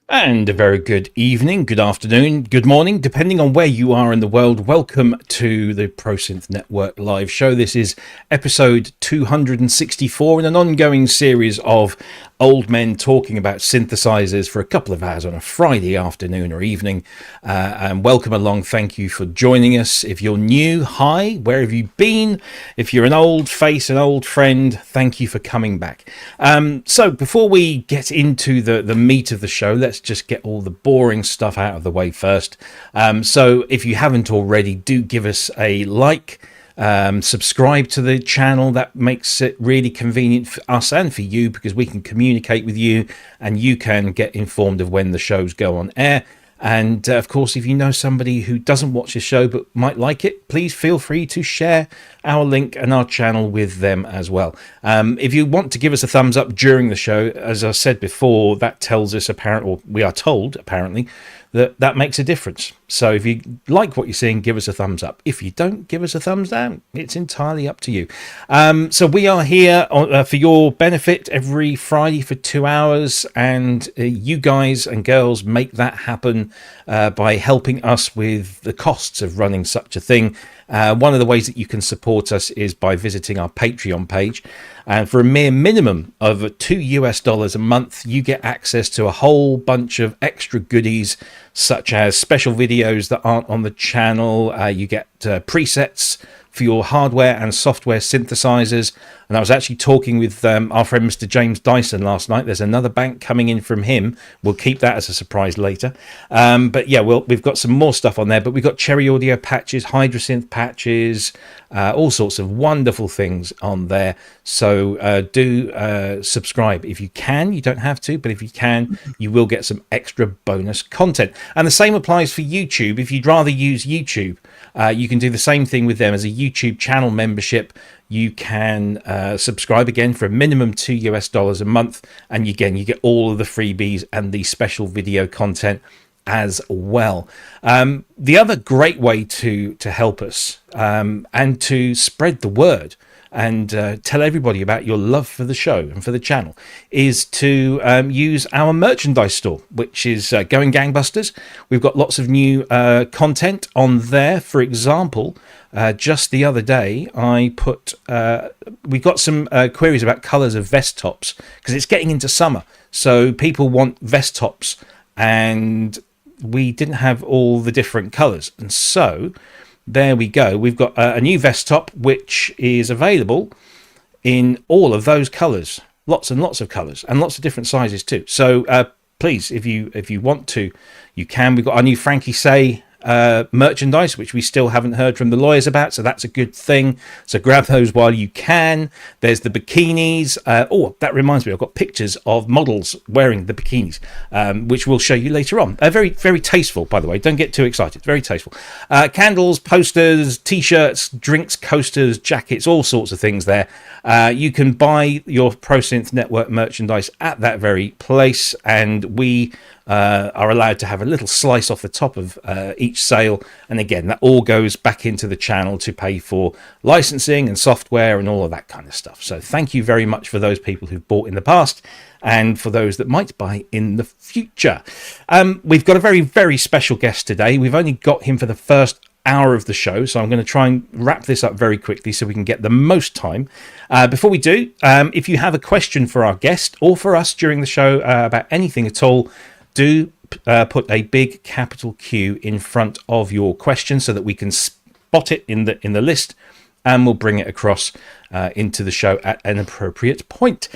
And a very good evening, good afternoon, good morning, depending on where you are in the world. Welcome to the ProSynth Network live show. This is episode 264 in an ongoing series of old men talking about synthesizers for a couple of hours on a Friday afternoon or evening. And welcome along. Thank you for joining us. If you're new, hi, where have you been? If you're an old face, an old friend, thank you for coming back. So before we get into the meat of the show, let's just get all the boring stuff out of the way first. So if you haven't already, do give us a like. Subscribe to the channel. That makes it really convenient for us and for you, because we can communicate with you and you can get informed of when the shows go on air. And of course, if you know somebody who doesn't watch the show but might like it, please feel free to share our link and our channel with them as well. If you want to give us a thumbs up during the show, as I said before, that tells us or we are told apparently, that makes a difference. So if you like what you're seeing, give us a thumbs up. If you don't, give us a thumbs down. It's entirely up to you. So we are here for your benefit every Friday for 2 hours, and you guys and girls make that happen by helping us with the costs of running such a thing. One of the ways that you can support us is by visiting our Patreon page. And for a mere minimum of $2 a month, you get access to a whole bunch of extra goodies, such as special videos that aren't on the channel. You get presets for your hardware and software synthesizers. And I was actually talking with our friend Mr. James Dyson last night. There's another bank coming in from him. We'll keep that as a surprise later. But yeah, we've got some more stuff on there. But we've got Cherry Audio patches, Hydrasynth patches, all sorts of wonderful things on there. So do subscribe if you can. You don't have to, but if you can, you will get some extra bonus content. And the same applies for YouTube. If you'd rather use YouTube, you can do the same thing with them. As a YouTube channel membership, you can subscribe again for a minimum $2 a month, and again you get all of the freebies and the special video content as well. The other great way to help us and to spread the word and tell everybody about your love for the show and for the channel is to use our merchandise store, which is going gangbusters. We've got lots of new content on there. For example, just the other day we got some queries about colors of vest tops, because it's getting into summer, so people want vest tops, and we didn't have all the different colors. And so there we go. We've got a new vest top, which is available in all of those colors, lots and lots of colors, and lots of different sizes too. So please, if you want to, you can. We've got our new Frankie Say merchandise, which we still haven't heard from the lawyers about, so that's a good thing. So grab those while you can. There's the bikinis. That reminds me, I've got pictures of models wearing the bikinis, which we'll show you later on. Very, very tasteful, by the way. Don't get too excited. Very tasteful. Candles, posters, t-shirts, drinks, coasters, jackets, all sorts of things there. You can buy your ProSynth Network merchandise at that very place, and we are allowed to have a little slice off the top of each sale. And again, that all goes back into the channel to pay for licensing and software and all of that kind of stuff. So thank you very much for those people who've bought in the past, and for those that might buy in the future. We've got a very, very special guest today. We've only got him for the first hour of the show, so I'm going to try and wrap this up very quickly so we can get the most time. Before we do, if you have a question for our guest or for us during the show about anything at all, do put a big capital Q in front of your question so that we can spot it in the list, and we'll bring it across into the show at an appropriate point.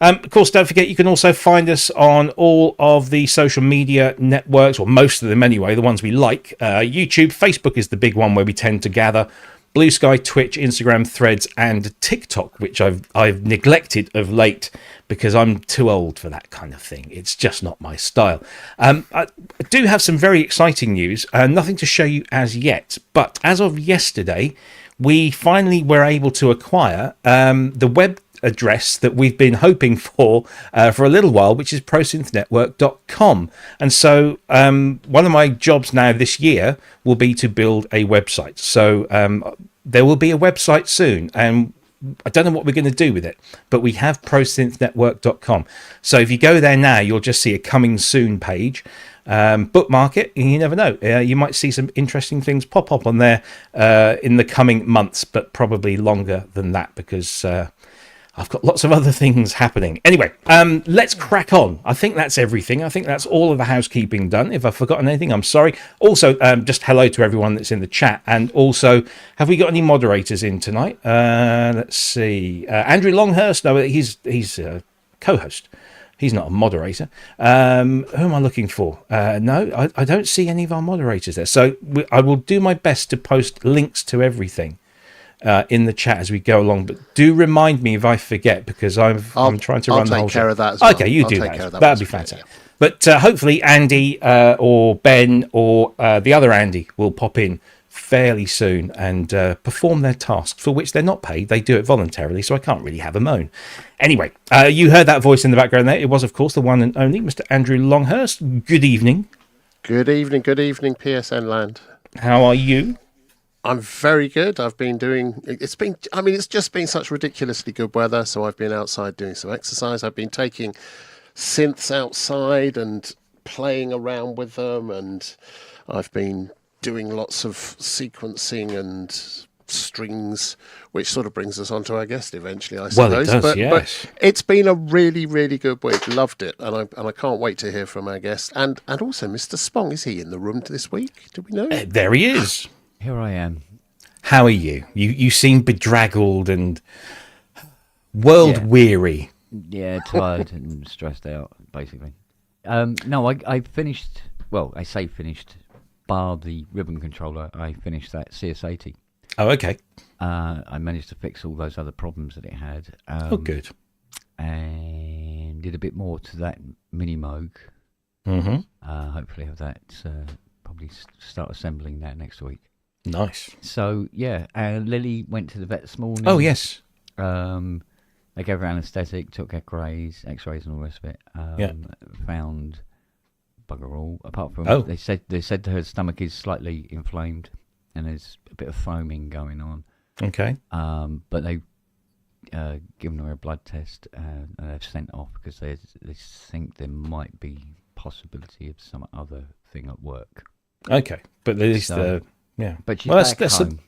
Of course, don't forget, you can also find us on all of the social media networks, or most of them anyway, the ones we like. YouTube, Facebook is the big one where we tend to gather. Blue Sky, Twitch, Instagram, Threads, and TikTok, which I've neglected of late because I'm too old for that kind of thing. It's just not my style. I do have some very exciting news. Nothing to show you as yet, but as of yesterday, we finally were able to acquire the web address that we've been hoping for a little while, which is prosynthnetwork.com. And so one of my jobs now this year will be to build a website. So there will be a website soon, and I don't know what we're going to do with it, but we have prosynthnetwork.com. So if you go there now, you'll just see a coming soon page. Bookmark it, and you never know. You might see some interesting things pop up on there in the coming months, but probably longer than that, because I've got lots of other things happening. Anyway, let's crack on. I think that's everything. I think that's all of the housekeeping done. If I've forgotten anything, I'm sorry. Also, just hello to everyone that's in the chat. And also, have we got any moderators in tonight? Let's see. Andrew Longhurst, no, he's a co-host. He's not a moderator. Who am I looking for? No, I don't see any of our moderators there. So I will do my best to post links to everything in the chat as we go along. But do remind me if I forget, because I'm trying to run the whole show. I'll take care of that as well. Okay, you do that. That'd be fantastic. Yeah. But hopefully Andy or Ben or the other Andy will pop in fairly soon and perform their task, for which they're not paid. They do it voluntarily, so I can't really have a moan. Anyway, you heard that voice in the background there. It was, of course, the one and only Mr. Andrew Longhurst. Good evening. Good evening, PSN land. How are you? I'm very good. I've been doing, it's just been such ridiculously good weather, so I've been outside doing some exercise. I've been taking synths outside and playing around with them, and I've been doing lots of sequencing and strings, which sort of brings us on to our guest eventually, I suppose. Well, it does, yes. But it's been a really, really good week. Loved it, and I can't wait to hear from our guest. And also, Mr. Spong, is he in the room this week? Do we know? There he is. Here I am. How are you? You seem bedraggled and world-weary. Yeah, tired and stressed out, basically. No, I finished, well, I say finished, bar the ribbon controller, I finished that CS80. Oh, okay. I managed to fix all those other problems that it had. Oh, good. And did a bit more to that Mini Moog. Mm-hmm. Hopefully have that, probably start assembling that next week. Nice. So, yeah, Lily went to the vet this morning. Oh, yes. They gave her anaesthetic, took x-rays and all the rest of it. Found bugger all. Apart from they said her stomach is slightly inflamed and there's a bit of foaming going on. Okay. But they've given her a blood test and they've sent off because they think there might be possibility of some other thing at work. Okay, but at least But she's back home.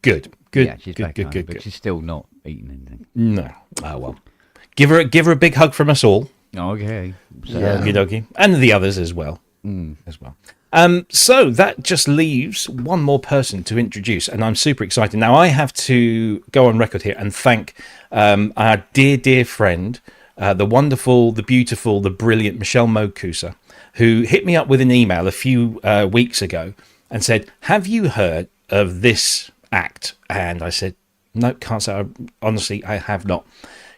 Good. Yeah, she's good, back home, but she's still not eating anything. No. Oh well. Give her a big hug from us all. Okay. So, Okie, and the others as well. As well. So that just leaves one more person to introduce, and I'm super excited. Now I have to go on record here and thank our dear friend, the wonderful, the beautiful, the brilliant Michelle Mokusa, who hit me up with an email a few weeks ago and said, "Have you heard of this act?" And I said, "No, can't say. Honestly, I have not."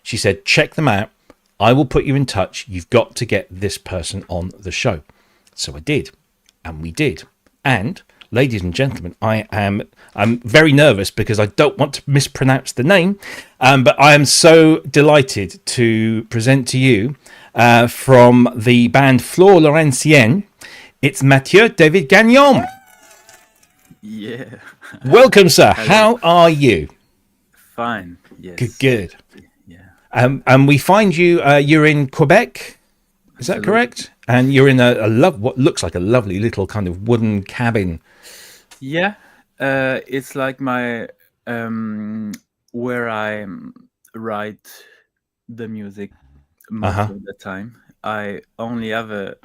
She said, "Check them out. I will put you in touch. You've got to get this person on the show." So I did, and we did. And ladies and gentlemen, I'm very nervous because I don't want to mispronounce the name, but I am so delighted to present to you from the band Flore Laurentienne. It's Mathieu David Gagnon. Yeah. Welcome, sir. How are you? Fine. Yes. Good. Yeah. And we find you. You're in Quebec. Is that correct? And you're in what looks like a lovely little kind of wooden cabin. Yeah. It's like my where I write the music most of the time. I only have a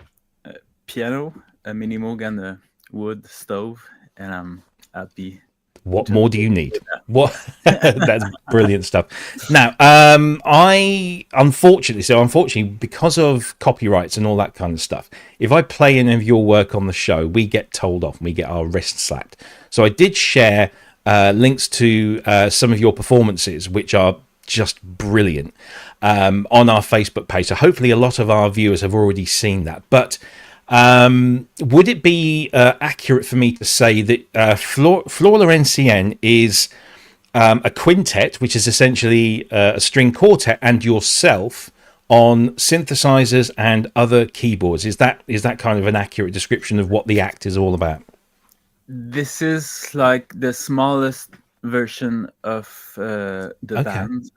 piano, a mini Moog, and a wood stove, and I'm happy. What more do you need? What? That's brilliant stuff. Now, unfortunately, because of copyrights and all that kind of stuff, if I play any of your work on the show, we get told off and we get our wrists slapped. So I did share links to some of your performances, which are just brilliant, on our Facebook page. So hopefully a lot of our viewers have already seen that. But would it be accurate for me to say that Flore Laurentienne is a quintet, which is essentially a string quartet, and yourself on synthesizers and other keyboards? Is that kind of an accurate description of what the act is all about? This is like the smallest version of the band.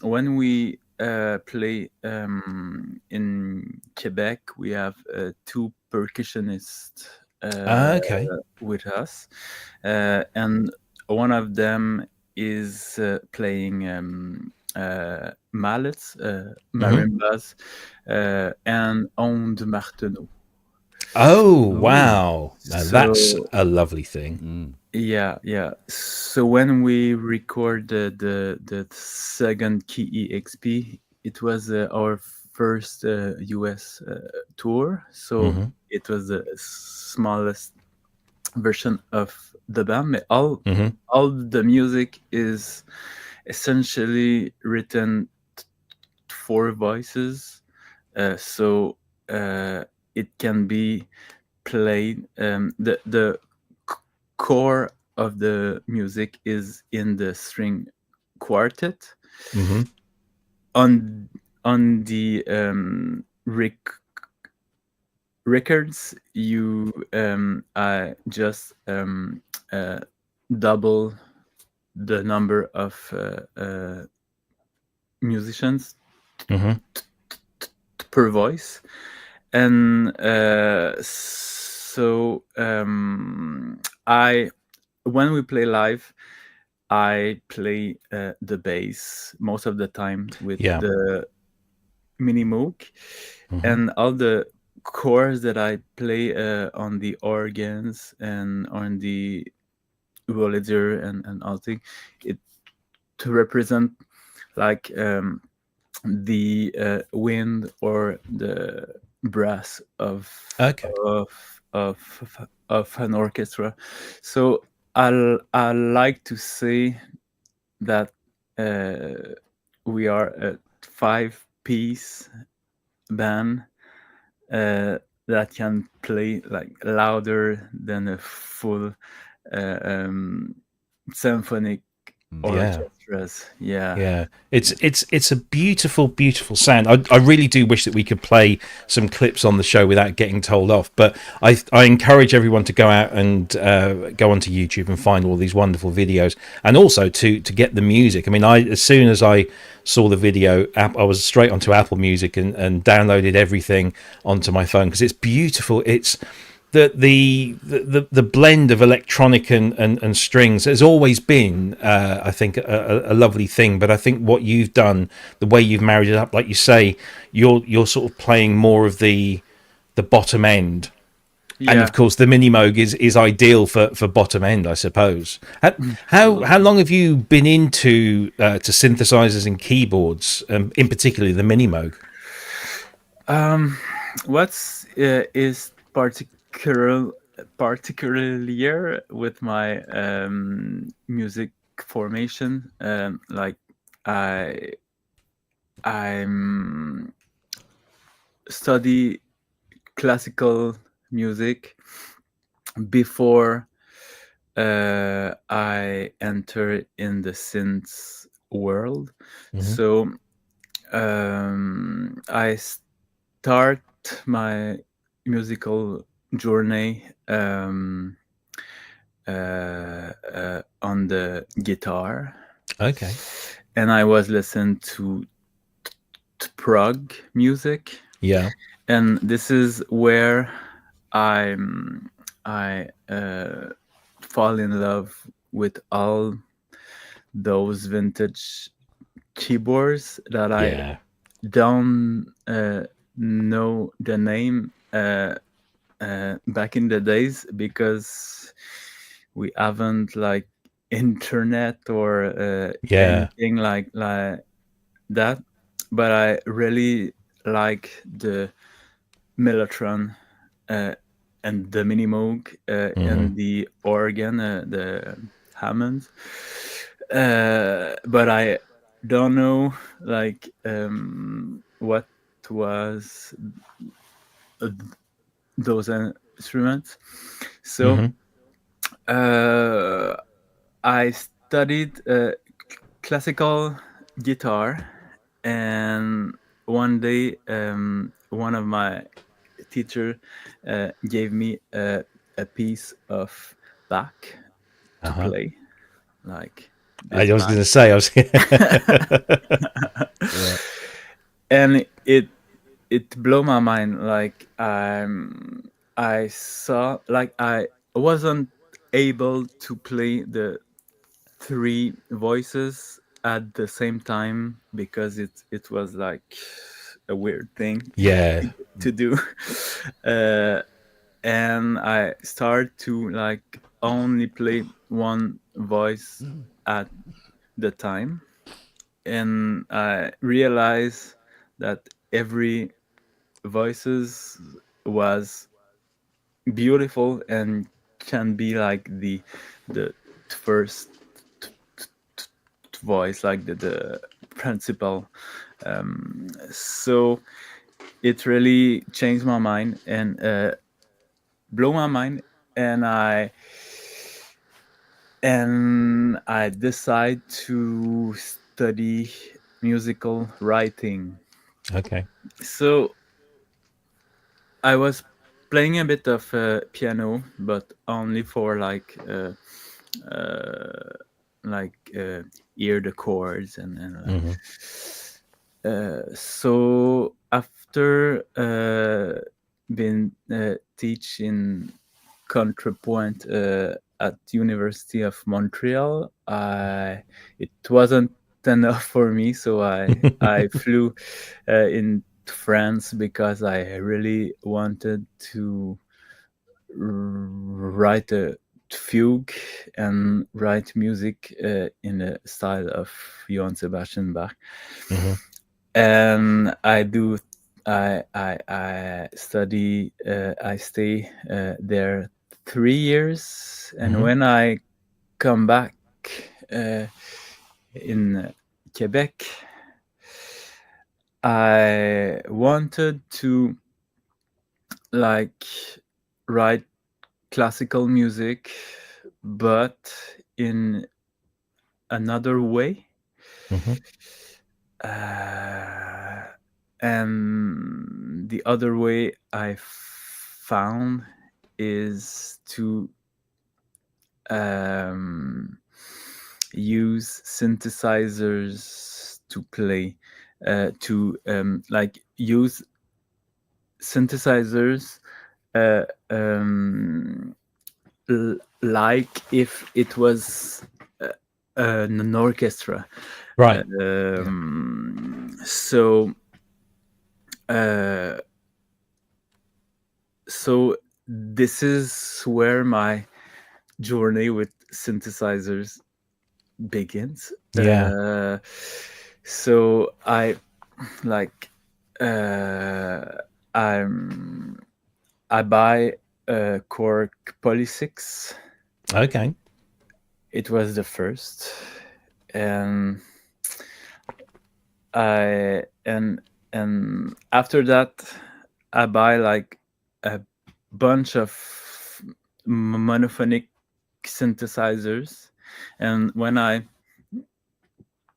When we play in Quebec, we have two percussionists with us, and one of them is playing mallets, marimbas, and ondes marteneau. Oh, wow. Now that's a lovely thing. Yeah. So when we recorded the second Key EXP, it was our first US tour. So it was the smallest version of the band. But all the music is essentially written for voices. So it can be played. The core of the music is in the string quartet. On the records, you just double the number of musicians per voice, and so when we play live, I play the bass most of the time with the mini Moog, and all the chords that I play on the organs and on the Wurlitzer and all things, it to represent like the wind or the brass of an orchestra. So I like to say that we are a 5-piece band that can play like louder than a full symphonic orchestras. Yeah. It's a beautiful sound. I really do wish that we could play some clips on the show without getting told off, but I encourage everyone to go out and go onto YouTube and find all these wonderful videos, and also to get the music. I mean, as soon as I saw the video, I was straight onto Apple Music and downloaded everything onto my phone because it's beautiful. It's the blend of electronic and strings has always been, I think, a lovely thing. But I think what you've done, the way you've married it up, like you say, you're sort of playing more of the bottom end, and of course the mini Moog is ideal for bottom end, I suppose. How long have you been into to synthesizers and keyboards, in particular the mini Moog? What's is particularly with my music formation, like I'm study classical music before I enter in the synths world. So I start my musical journey on the guitar. And I was listening to prog music. And this is where I fall in love with all those vintage keyboards that I don't know the name back in the days because we haven't like internet or anything like that. But I really like the Mellotron and the mini Moog and the organ, the Hammond. But I don't know like what was those instruments. So I studied classical guitar, and one day one of my teacher gave me a piece of Bach to play. like I was going to say, Yeah. and it blew my mind. Like I saw, like I wasn't able to play the three voices at the same time because it was like a weird thing yeah, to do. And I start to like only play one voice at the time, and I realize that every voices was beautiful and can be like the first voice, like the principal. So it really changed my mind and blew my mind, and I decide to study musical writing. okay. So I was playing a bit of piano, but only for hear the chords Mhm. so after been teaching contrapoint at University of Montreal, it wasn't enough for me, so I flew in France because I really wanted to write a fugue and write music in the style of Johann Sebastian Bach. Mhm. And I study, I stay there 3 years, and Mhm. when I come back in Quebec, I wanted to like write classical music, but in another way. Mhm. And the other way I found is to use synthesizers to play, to like use synthesizers uh, um, like if it was an orchestra. Right. So uh, so this is where my journey with synthesizers begins. Yeah. So I like uh, I'm I buy a Korg Poly 6. Okay. It was the first, and I and after that I buy like a bunch of monophonic synthesizers, and when I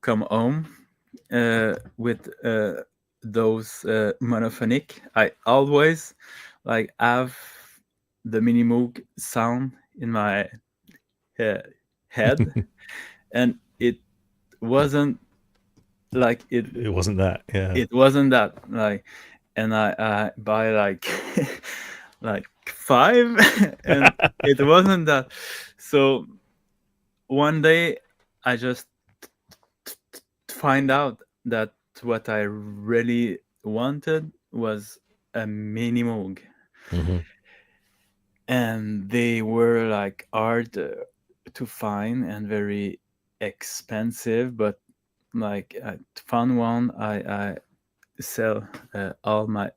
come home with those monophonic, I always like have the Minimoog sound in my head, and it wasn't like It wasn't that. Yeah. it wasn't that like, and I buy like like five, and it wasn't that. So one day I just find out that what I really wanted was a mini Moog, Mhm. and they were like hard to find and very expensive. But like I found one, I sell all my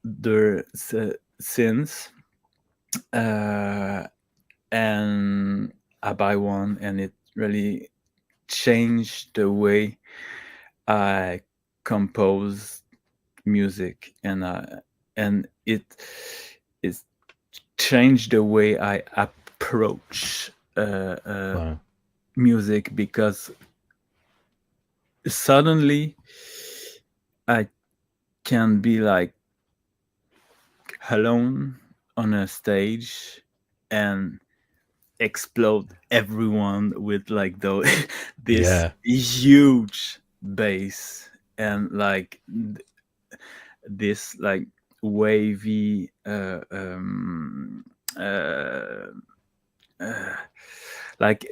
their synths, and I buy one, and it really changed the way I compose music, and it changed the way I approach Wow. music, because suddenly I can be like alone on a stage, and explode everyone with like this huge bass and like this like wavy like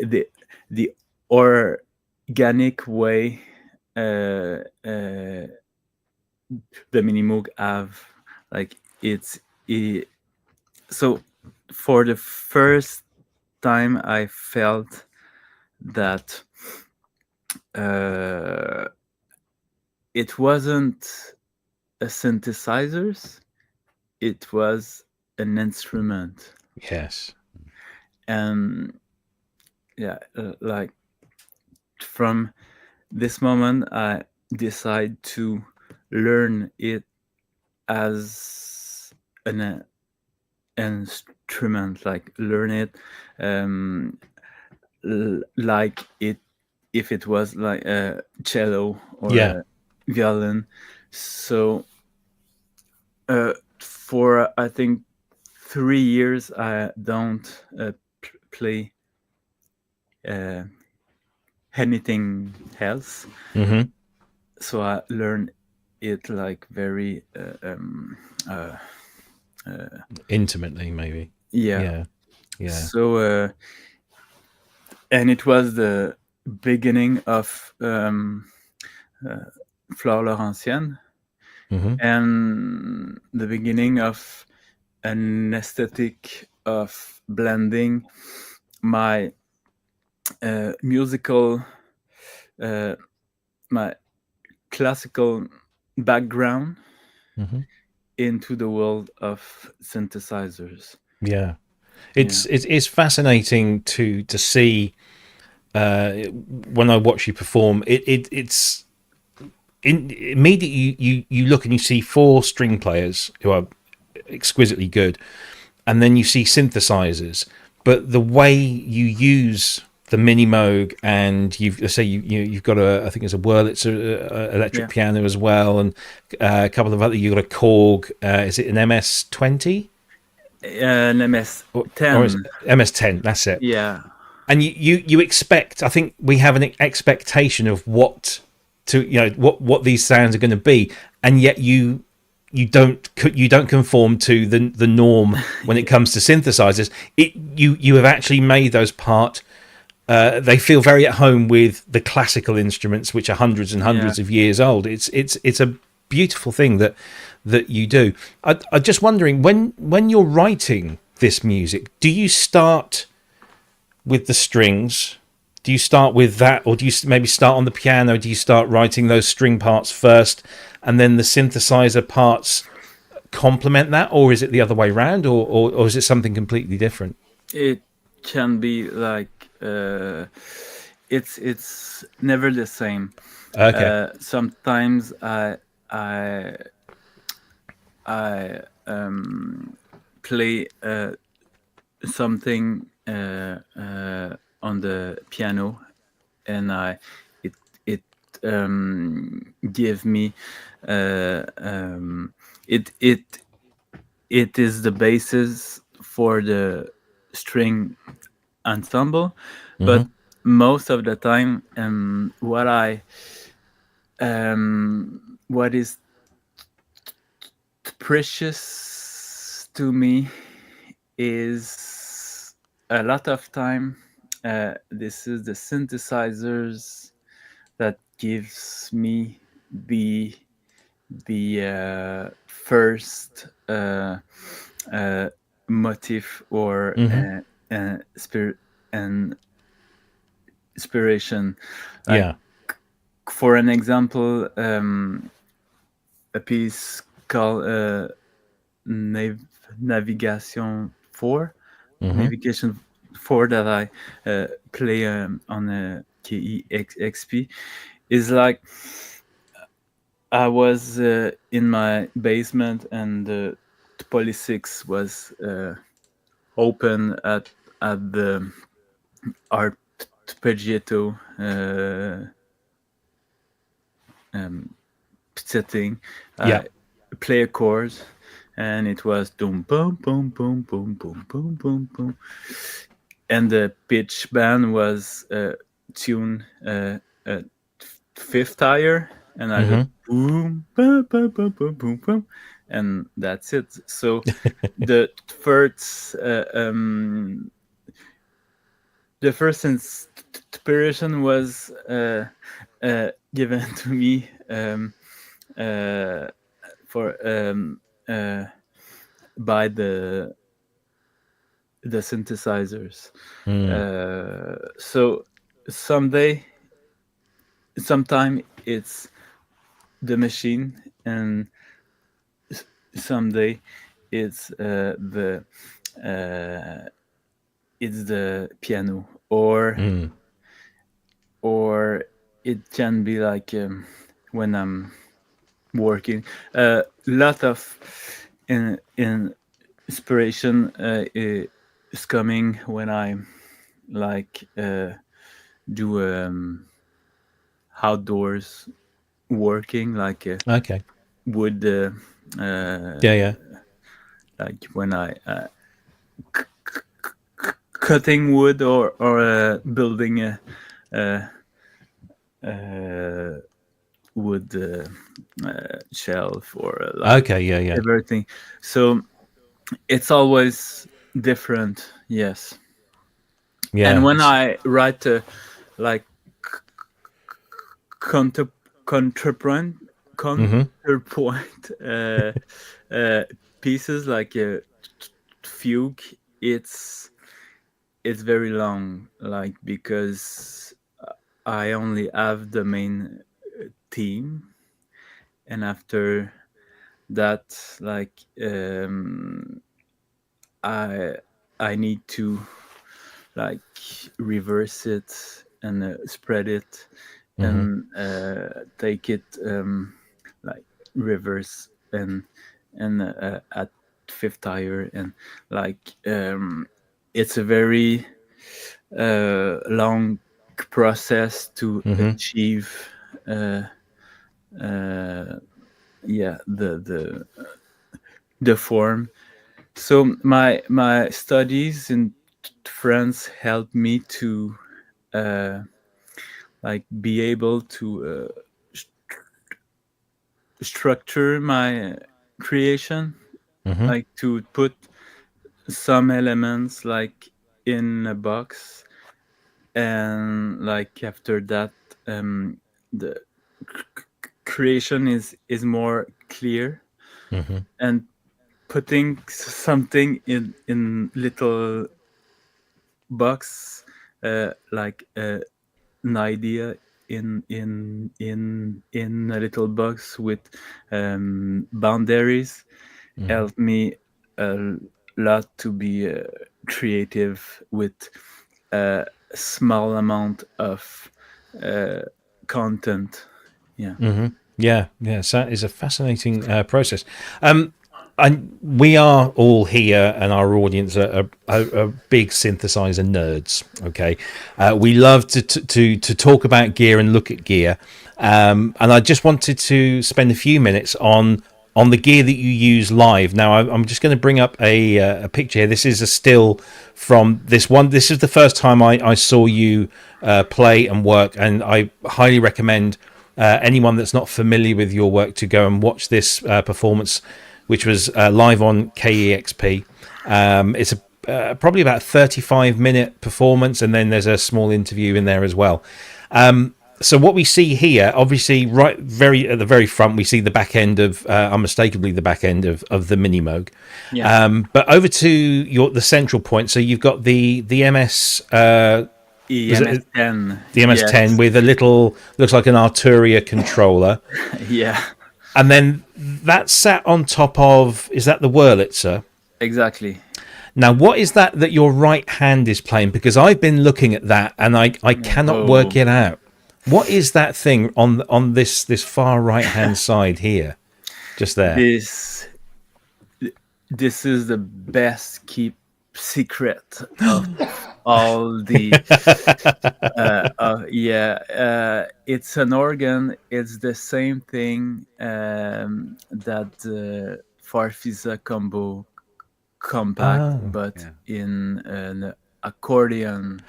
the organic way the Minimoog have, like so for the first time I felt that it wasn't a synthesizers, it was an instrument. Yes. And yeah, like from this moment I decide to learn it as an instrument, like learn it like it if it was like a cello or a violin. So for I think 3 years I don't play anything else. So I learned it like very intimately, maybe. Yeah. So and it was the beginning of Flore Laurentienne, and the beginning of an aesthetic of blending my musical, my classical background into the world of synthesizers. Yeah, it's fascinating to see when I watch you perform. It's immediately you look and you see 4 string players who are exquisitely good, and then you see synthesizers, but the way you use the Minimoog, and you've got I think it's a Wurlitzer electric piano as well, and a couple of other, you've got a Korg, is it an MS-20? An MS-10. Or is it MS-10, that's it. Yeah. And you expect, I think we have an expectation of what these sounds are going to be, and yet you don't conform to the norm when it comes to synthesizers. You have actually made those part. They feel very at home with the classical instruments, which are hundreds and hundreds of years old. It's a beautiful thing that you do. I'm just wondering, when you're writing this music, do you start with the strings? Do you start with that, or do you maybe start on the piano? Do you start writing those string parts first, and then the synthesizer parts complement that, or is it the other way around, or is it something completely different? It can be like it's never the same. Okay. Sometimes I play something on the piano, and it give me it is the basis for the string ensemble, but most of the time what is precious to me is a lot of time this is the synthesizers that gives me the first motif or inspiration. Like, for an example, a piece called Navigation 4, Navigation 4 that I play on a KEXP is like I was in my basement, and the Poly 6 was open at the arpeggiato setting. Play a chord, and it was boom boom boom boom boom boom boom boom boom, and the pitch band was tuned fifth higher, and I go boom, boom, boom, boom, boom, boom, boom, and that's it. So the first inspiration was given to me for by the synthesizers. So sometime it's the machine, and someday it's the piano, or it can be like when I'm working. A lot of inspiration is coming when I like do outdoors working, like Okay. wood. Yeah. Like when I cutting wood, or building a wood shelf, or like Okay. Yeah. everything. So it's always different. Yes. Yeah. And when I write like counterpoint pieces, like a fugue, it's very long, like, because I only have the main theme, and after that, like, I need to like reverse it and spread it, and take it like reverse and at fifth higher, and like it's a very long process to achieve yeah, the form. So my studies in France helped me to like be able to structure my creation, like to put some elements like in a box, and like after that the creation is more clear, and putting something in little box, like an idea in a little box with boundaries, helped me a lot to be creative with a small amount of content. Yeah. So that is a fascinating process. And we are all here, and our audience are big synthesizer nerds. Okay, we love to talk about gear and look at gear, and I just wanted to spend a few minutes on the gear that you use live. Now, I'm just going to bring up a picture here. This is a still from this one. This is the first time I saw you play and work, and I highly recommend anyone that's not familiar with your work to go and watch this performance, which was live on KEXP. It's probably about a 35-minute performance, and then there's a small interview in there as well. So what we see here, obviously, right very at the very front, we see the back end of, unmistakably the back end of the Mini Moog. Yeah. But over to the central point. So you've got the MS. EMS10. The MS10 with a little, looks like an Arturia controller. Yeah. And then that's sat on top of, is that the Wurlitzer? Exactly. Now, what is that your right hand is playing? Because I've been looking at that and I cannot work it out. What is that thing on this far right hand side here? Just there. This is the best kept secret of all the it's an organ. It's the same thing that Farfisa combo compact, but in accordion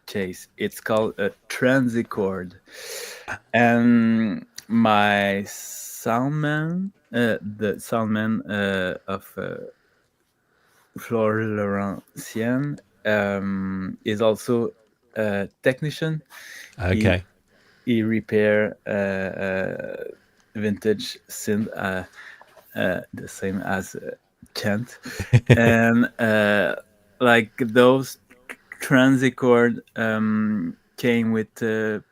case. It's called a transicord, and my soundman, the soundman of Flore Laurentienne, is also a technician. Okay. He repair vintage synth, the same as Chant, and like those transicord came with a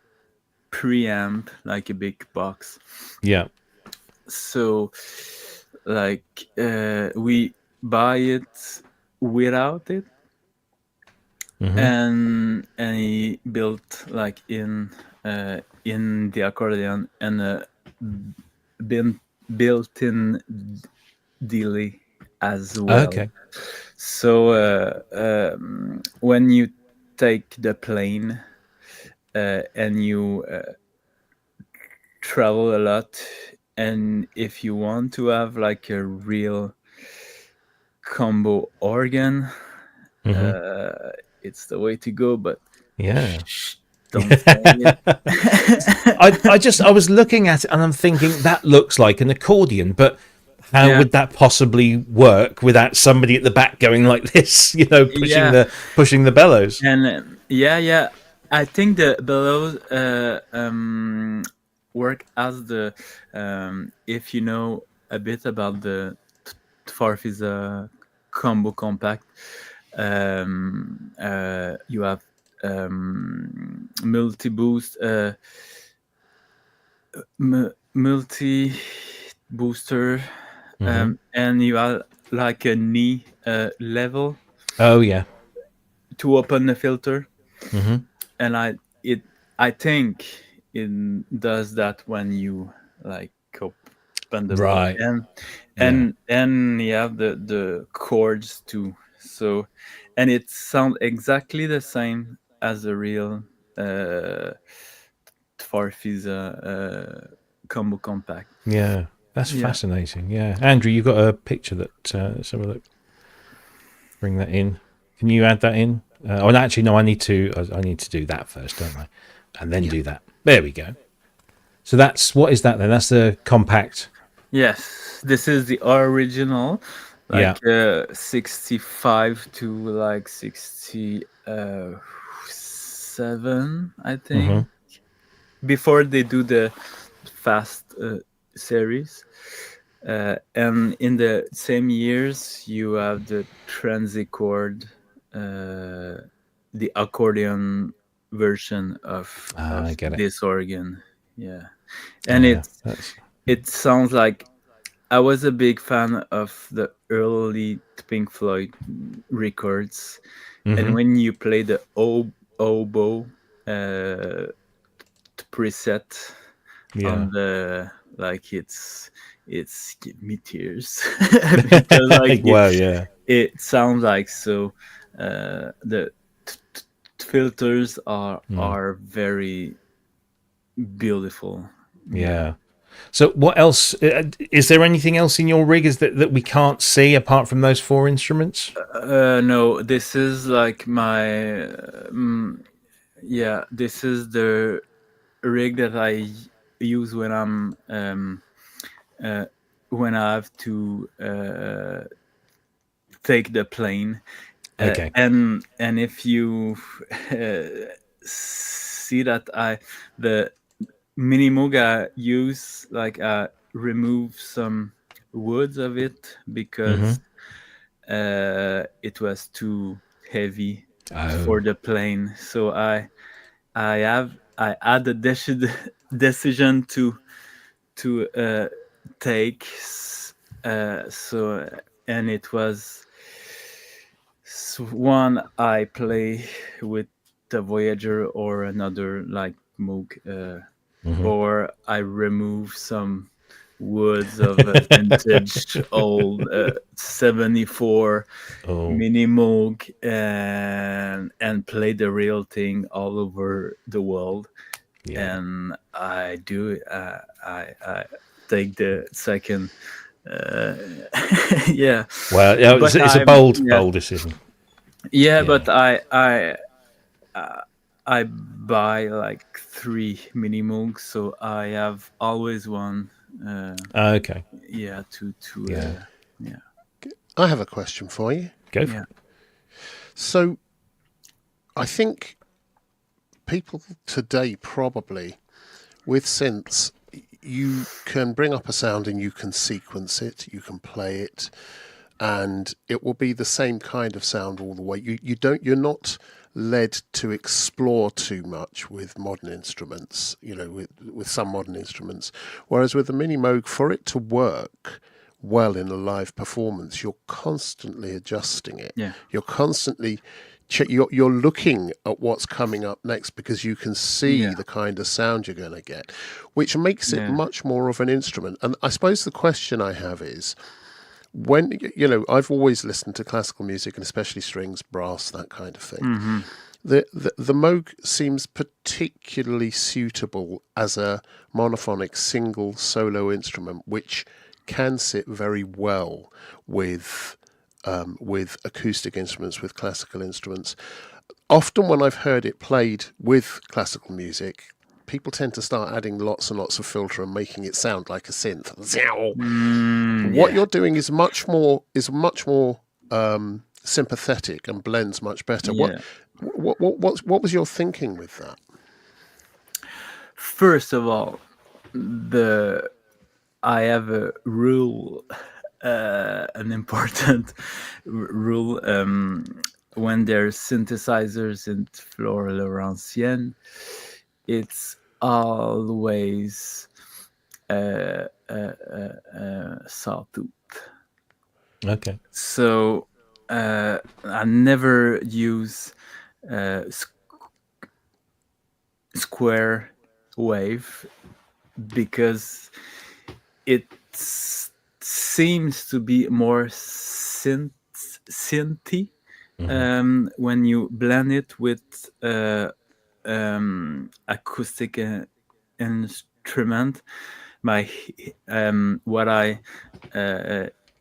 preamp, like a big box. Yeah. So like we buy it without it, and he built like in the accordion and been built-in delay as well. Okay. So when you take the plane and you travel a lot, and if you want to have like a real combo organ, it's the way to go. But Yeah. don't say it. I was looking at it and I'm thinking that looks like an accordion, but how would that possibly work without somebody at the back going like this, pushing the bellows? And I think the bellows work as the if you know a bit about the Farfisa combo compact, you have multi boost, multi booster, and you have like a knee level. Oh yeah. To open the filter, and I think it does that when you like open the right, and you have the chords too. So, and it sounds exactly the same as a real Farfisa combo compact. Yeah, that's fascinating. Yeah, Andrew, you got a picture that let's have a look. Bring that in. Can you add that in? Actually, no. I need to do that first, don't I? And then do that. There we go. So what is that then? That's the compact. Yes, this is the original, like 65 to like 67, I think. Before they do the fast series. And in the same years, you have the transicord, the accordion version of this organ. Yeah, and it sounds like I was a big fan of the early Pink Floyd records, and when you play the oboe preset on the like it's give me tears because like it sounds like so the filters are very beautiful. So what else is there? Anything else in your rig that we can't see apart from those four instruments? No, this is like my this is the rig that I use when I'm when I have to take the plane. Okay. And if you see that the mini Moog I use, like I remove some woods of it because it was too heavy for the plane. So I had the decision to take so, and it was one I play with the Voyager or another like Moog, or I remove some woods of a vintage old 74 mini Moog and play the real thing all over the world. And I do I take the second. Well, it's a bold decision. Yeah, but I buy like 3 mini Moogs, so I have always one. Okay. Yeah, to Yeah. yeah. I have a question for you. Go for it. So, I think people today probably with synths, you can bring up a sound and you can sequence it, you can play it, and it will be the same kind of sound all the way. You're not led to explore too much with modern instruments, with some modern instruments. Whereas with the Mini Moog, for it to work well in a live performance, you're constantly adjusting it. Yeah. You're constantly you're looking at what's coming up next because you can see the kind of sound you're going to get, which makes it much more of an instrument. And I suppose the question I have is, when I've always listened to classical music, and especially strings, brass, that kind of thing. Mm-hmm. The Moog seems particularly suitable as a monophonic single solo instrument, which can sit very well with acoustic instruments, with classical instruments. Often when I've heard it played with classical music, people tend to start adding lots and lots of filter and making it sound like a synth. What you're doing is much more sympathetic and blends much better. Yeah. What was your thinking with that? First of all, I have a rule, an important rule. When there's synthesizers in Flore Laurentienne, it's always sawtooth. Okay. So I never use square wave because it seems to be more synthy when you blend it with acoustic instrument. What I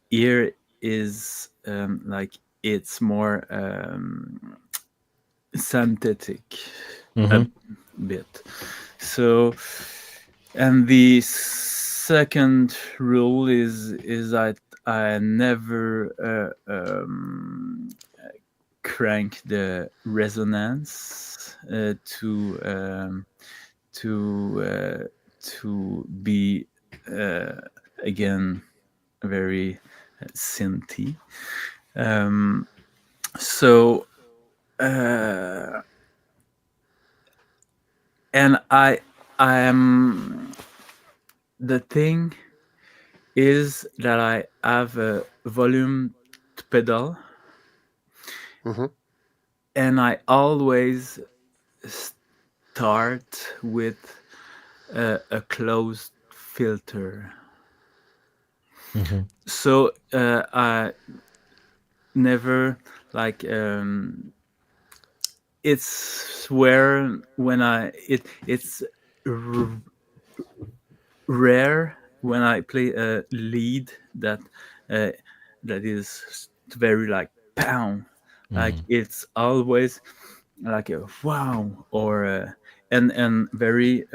hear is like it's more synthetic a bit. So, and the second rule is that I never crank the resonance to be again very synthy. So and I am, the thing is that I have a volume pedal, and I always start with a closed filter. So I never like it's where when it's rare when I play a lead that is very like pound, like it's always like a wow or and very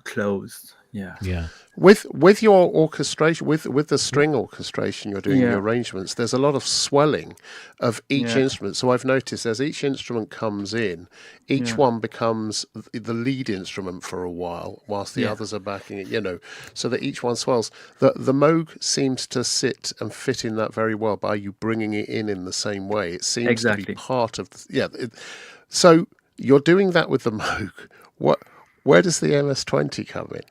closed. Yeah. With your orchestration, with the string orchestration you're doing, the arrangements, there's a lot of swelling of each instrument. So I've noticed as each instrument comes in, each one becomes the lead instrument for a while, whilst the others are backing it, so that each one swells. The Moog seems to sit and fit in that very well by you bringing it in the same way. It seems to be part of so you're doing that with the Moog. Where does the MS-20 come in?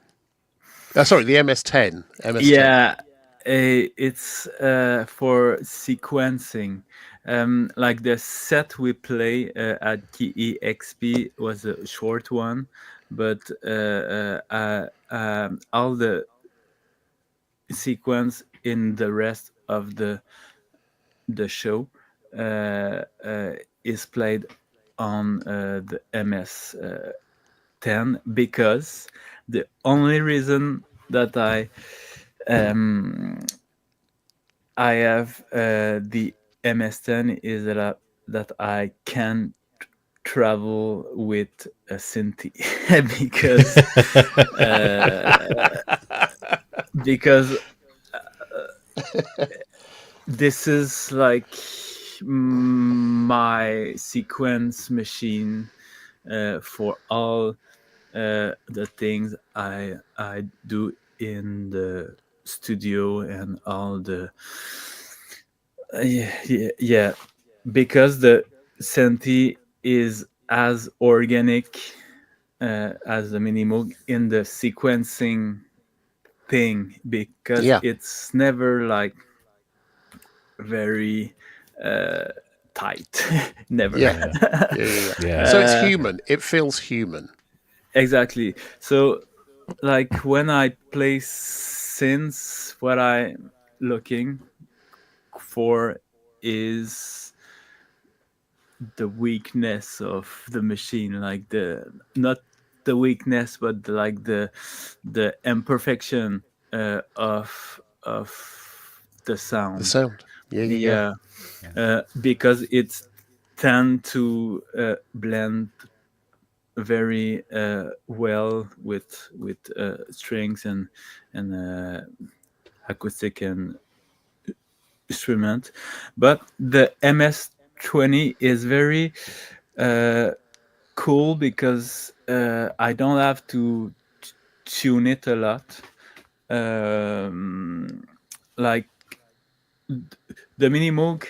Sorry, the MS-10. Yeah, it's for sequencing. Like the set we play at KEXP was a short one, but all the sequence in the rest of the show is played on the MS-10 because the only reason that I have the MS-10 is that I can travel with a synth because because this is like my sequence machine for all the things I do in the studio and all the yeah, because the Senti is as organic as the Minimoog in the sequencing thing, because Yeah. it's never like very tight. Never. Yeah. Yeah. Yeah. So it's human. It feels human. Exactly. So, like when I play synths, what I'm looking for is the weakness of the machine, like the not the weakness, but the imperfection of the The sound. sound. Yeah. Because it's tend to blend very well with strings and acoustic and instrument. But the MS-20 is very cool because I don't have to tune it a lot. Like the Minimoog,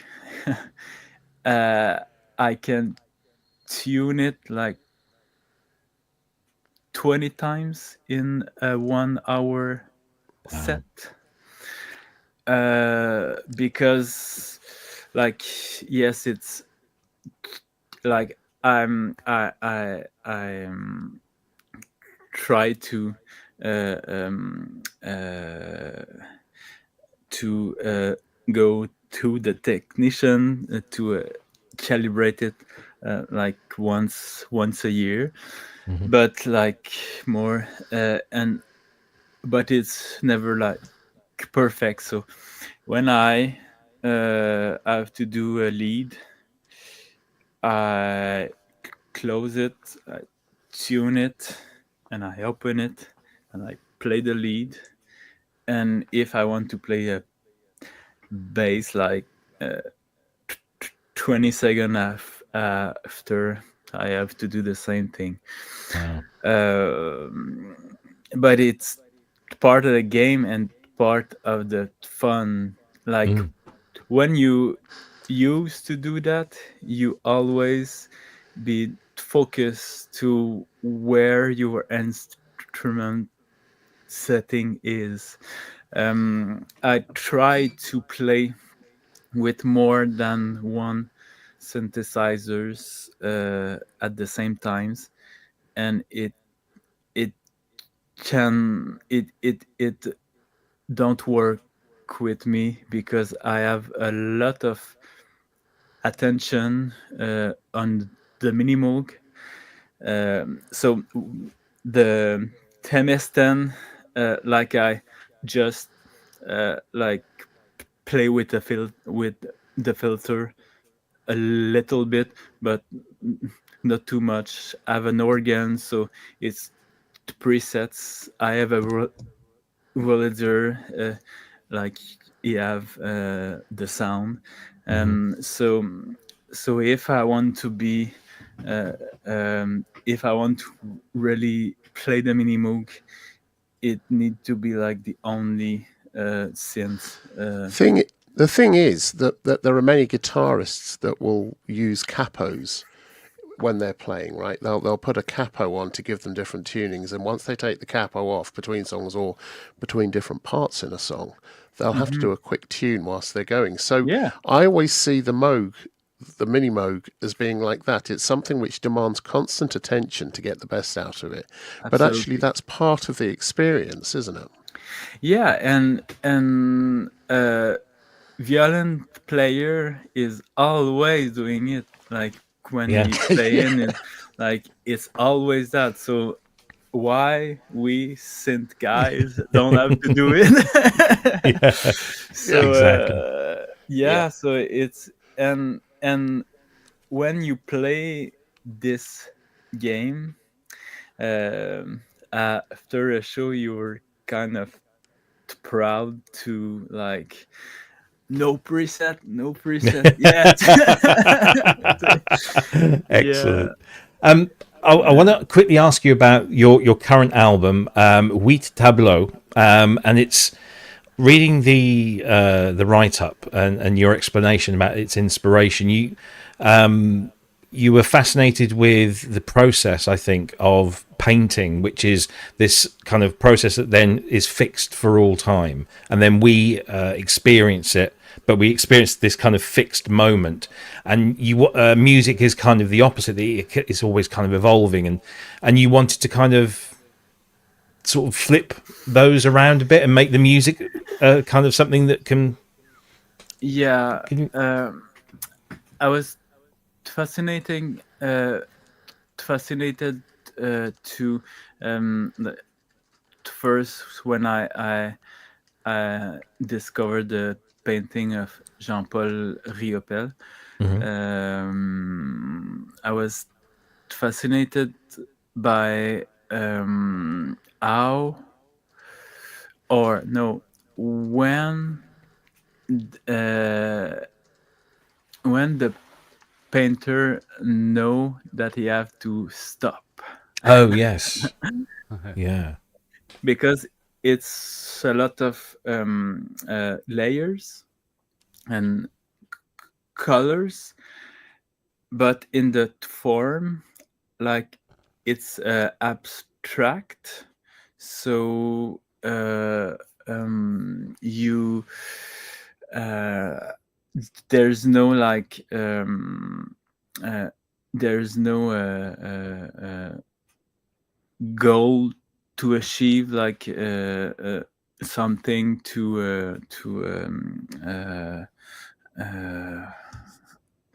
I can tune it like 20 times in a 1 hour set. Because like, yes, it's like I'm try to go to the technician to calibrate it like once a year, but like more but it's never like perfect. So when I have to do a lead, I close it, I tune it, and I open it, and I play the lead. And if I want to play a bass, like 20 seconds after, I have to do the same thing. But it's part of the game and part of the fun. Like when you used to do that, you always be focused to where your instrument setting is. I try to play with more than one synthesizers at the same times, and it it don't work with me because I have a lot of attention on the Minimoog. So the MS-10, like I just like play with the filter a little bit, but not too much. I have an organ, so it's presets. I have a validator, like you have the sound. So if I want to be if I want to really play the Minimoog, it need to be like the only synth. The thing is that there are many guitarists that will use capos when they're playing, right? They'll put a capo on to give them different tunings, and once they take the capo off between songs or between different parts in a song, they'll have to do a quick tune whilst they're going. So I always see the Moog, the Mini Moog, as being like that. It's something which demands constant attention to get the best out of it. Absolutely. But actually that's part of the experience, isn't it? Yeah, and violin player is always doing it, like when he's playing it, like it's always that. So why we synth guys don't have to do it? So exactly. so and when you play this game, after a show, you're kind of proud to like no preset yet. Yeah. Excellent. I want to quickly ask you about your current album, Huit Tableaux, and it's reading the write up and your explanation about its inspiration. You were fascinated with the process, I think, of painting, which is this kind of process that then is fixed for all time, and then we experience it, but we experience this kind of fixed moment. And music is kind of the opposite; it's always kind of evolving, and you wanted to kind of sort of flip those around a bit and make the music kind of something that can. Yeah, I was fascinated to first when I discovered the painting of Jean-Paul Riopel. I was fascinated by how or no when the painter know that he have to stop. Oh yes. Yeah, because it's a lot of layers and colors, but in the form, like it's abstract. So you there's no like there's no goal to achieve, like something to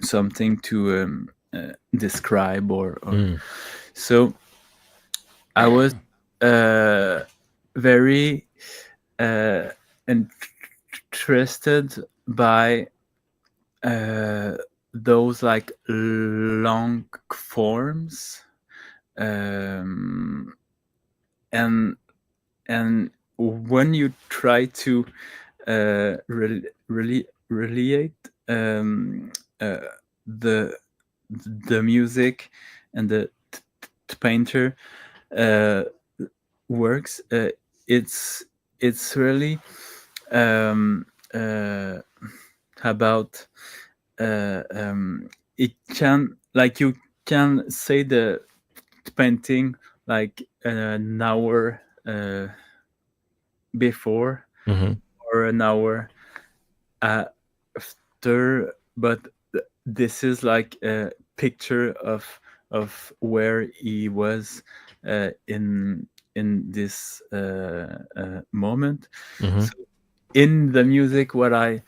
something to describe or so I was very interested by those like long forms, and when you try to relate the music and the painter works, it's really about it can, like, you can say the painting like an hour before or an hour after, but this is like a picture of where he was in this moment. So in the music, what I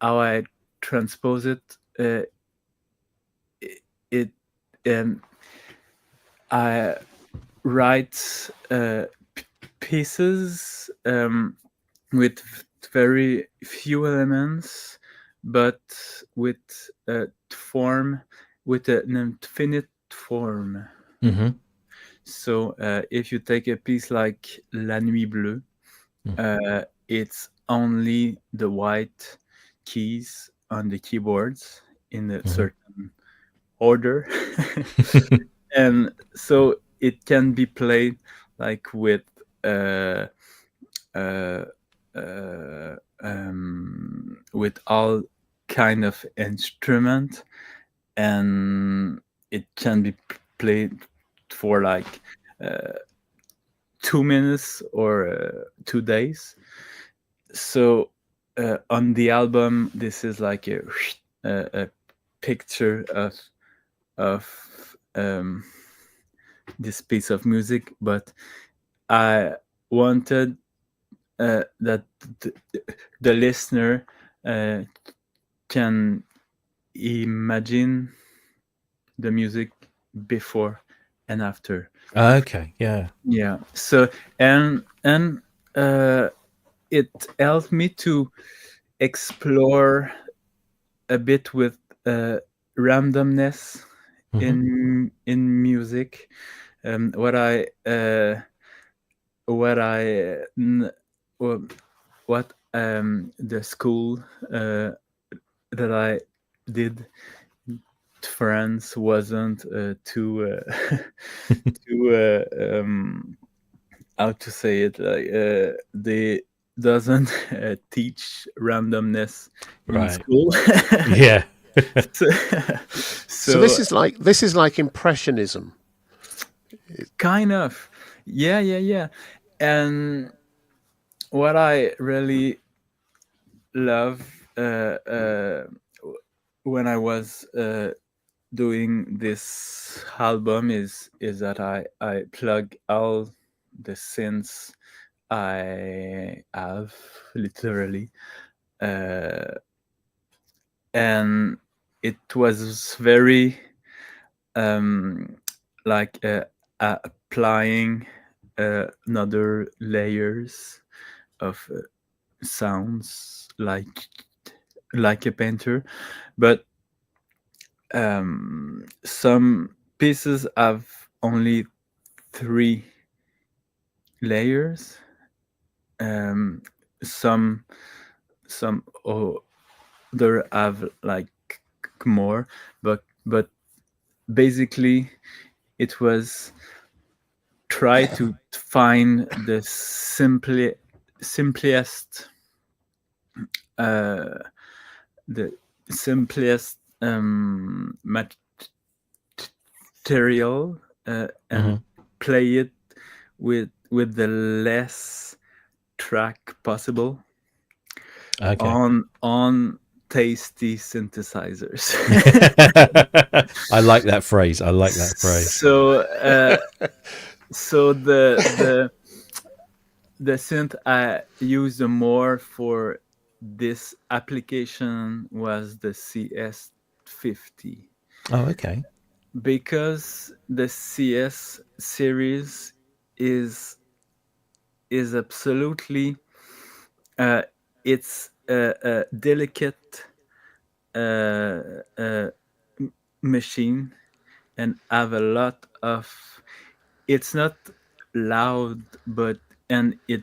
how I transpose it, I write pieces with very few elements, but with form, with an infinite form. So if you take a piece like La Nuit Bleue, it's only the white keys on the keyboards in a certain order. And so it can be played like with all kind of instrument, and it can be played for like 2 minutes or 2 days. So on the album, this is like a picture of this piece of music, but I wanted that the listener can imagine the music before and after. Okay, yeah. So and it helped me to explore a bit with randomness Mm-hmm. in music. What I what I what the school that I did France wasn't too too how to say it, like they doesn't teach randomness in Right. school. Yeah. so, So this is like impressionism. kind of, yeah. And what I really love when I was doing this album is that I plug all the synths I have, literally, and it was very like applying another layers of sounds like a painter, but some pieces have only 3 layers. Some other have like more, but basically it was try to find the simplest the simplest material and play it with the less track possible on tasty synthesizers. I like that phrase. So the synth I used more for this application was the CS50. Oh, okay. Because the CS series is absolutely it's a delicate machine and have a lot of, it's not loud, but and it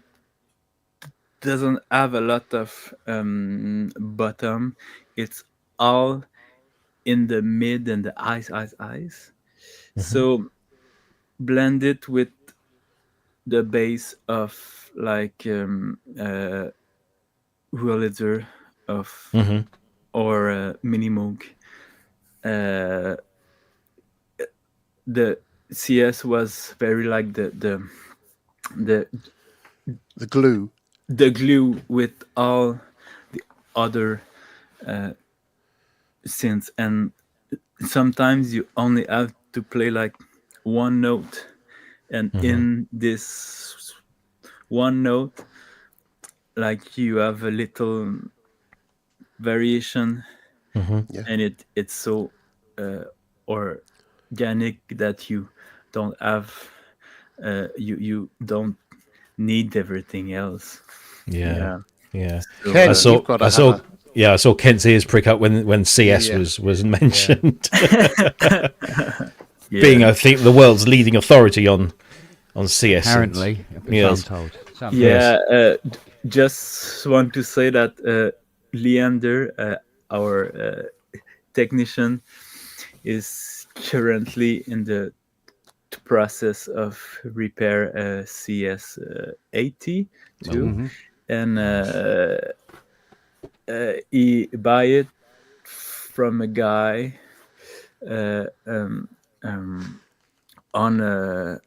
doesn't have a lot of bottom. It's all in the mid and the eyes. So blend it with the bass of like Wurlitzer of or Mini Moog. The CS was very like the glue. The glue with all the other synths, and sometimes you only have to play like one note, and in this one note, like you have a little variation, and it's so organic that you don't have you don't need everything else. Yeah. So, Ken, I saw Kent's ears prick up when CS was mentioned. Being, I think, the world's leading authority on CS. Apparently, yes. I'm told. Just want to say that Leander, our technician, is currently in the process of repair CS80 too, and he buy it from a guy on a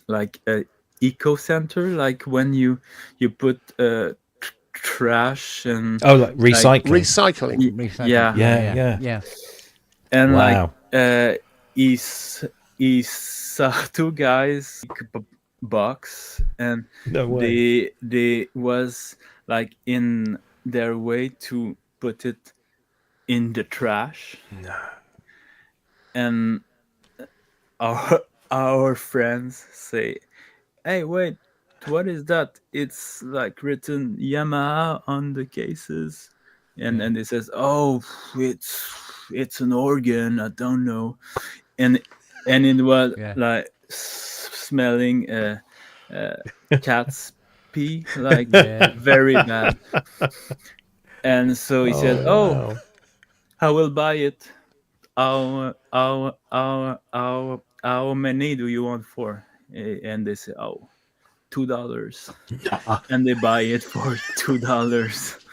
like a eco center, like when you put trash and like recycling. Yeah. And wow. Like he saw 2 guys box, and they was like in their way to put it in the trash. No. And our friends say, "Hey, wait, what is that? It's like written Yamaha on the cases." and he says, "Oh, it's an organ. I don't know," and it was like smelling cat's pee, like very bad. And so he said, "Oh, I will buy it. How many do you want for?" And they say, "Oh, $2," and they buy it for $2.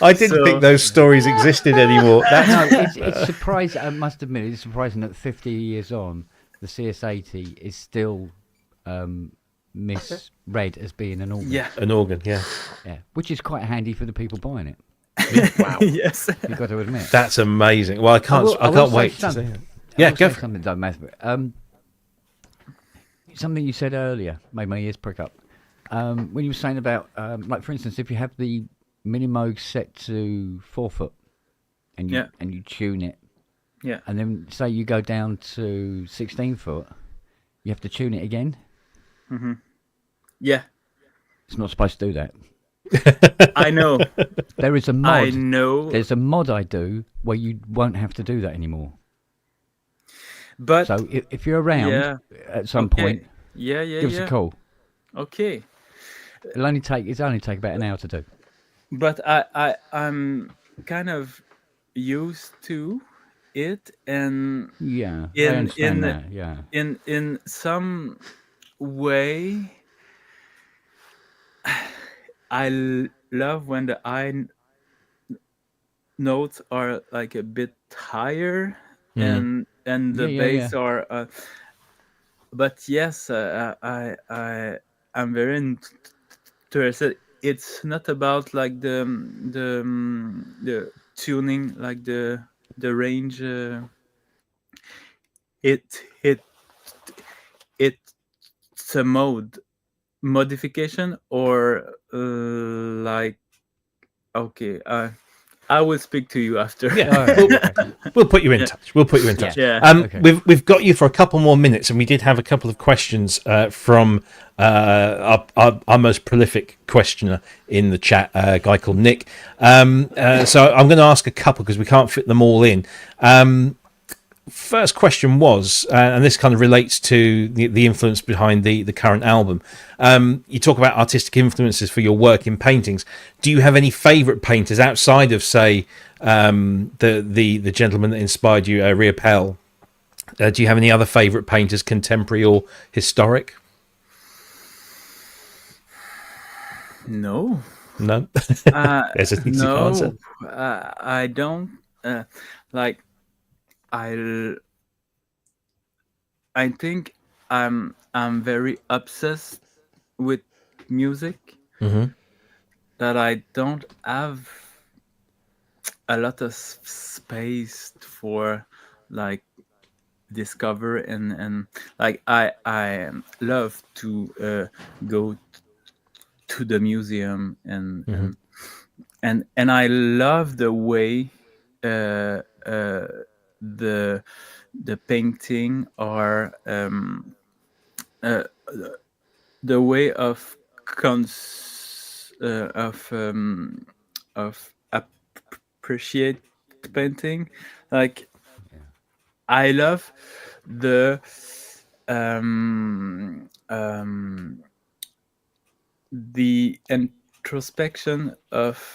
I didn't think those stories existed anymore. It's surprising. I must admit, it's surprising that 50 years on, the CS80 is still misread as being an organ. Yeah, an organ. Yeah, which is quite handy for the people buying it. Wow. Yes, you've got to admit that's amazing. Well, I can't wait to see it. Yeah, go for something. Something you said earlier made my ears prick up. When you were saying about, like for instance, if you have the Minimoog set to 4 foot, and you tune it, and then say you go down to 16 foot, you have to tune it again. Mm-hmm. Yeah, it's not supposed to do that. I know. There is a mod. I know. There's a mod I do where you won't have to do that anymore. But so if you're around at some point, give us a call. Okay. It'll only take about an hour to do. But I'm kind of used to it, and in some way, I love when the I notes are like a bit higher, and the bass are. But yes, I'm very interested. It's not about like the tuning, like the range. It's a modification, or like, okay, I will speak to you after. We'll put you in touch. We'll put you in touch. We've got you for a couple more minutes, and we did have a couple of questions from our most prolific questioner in the chat, a guy called Nick. So I'm going to ask a couple because we can't fit them all in. First question was, and this kind of relates to the influence behind the current album. You talk about artistic influences for your work in paintings. Do you have any favourite painters outside of, say, the gentleman that inspired you, Riopelle? Do you have any other favourite painters, contemporary or historic? No. None? There's an easy answer. I don't like. I think I'm very obsessed with music, that I don't have a lot of space for like discover and like I love to go to the museum and I love the way the painting or the way of appreciate painting. Like I love the introspection of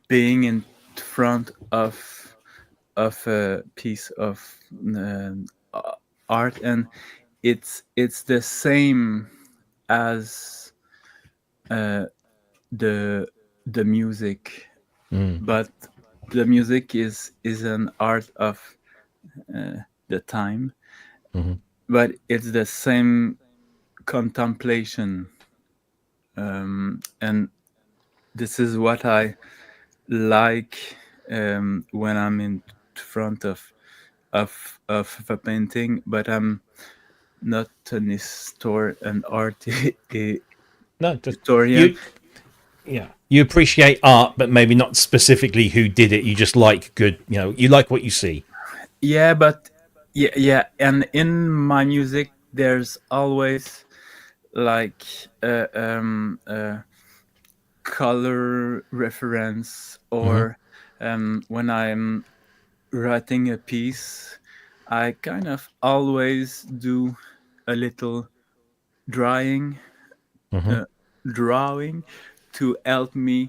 being in front of a piece of art, and it's the same as the music, but the music is an art of the time, but it's the same contemplation, and this is what I like when I'm in front of a painting, but I'm not an art historian. You appreciate art, but maybe not specifically who did it. You just like good, you like what you see. Yeah, but yeah, and in my music, there's always like color reference, or when I'm writing a piece, I kind of always do a little drawing drawing to help me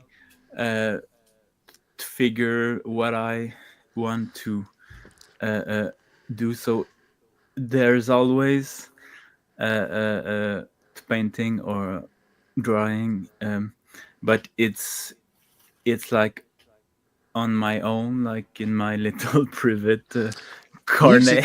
figure what I want to do. So there's always painting or drawing, but it's like on my own, like in my little private corner.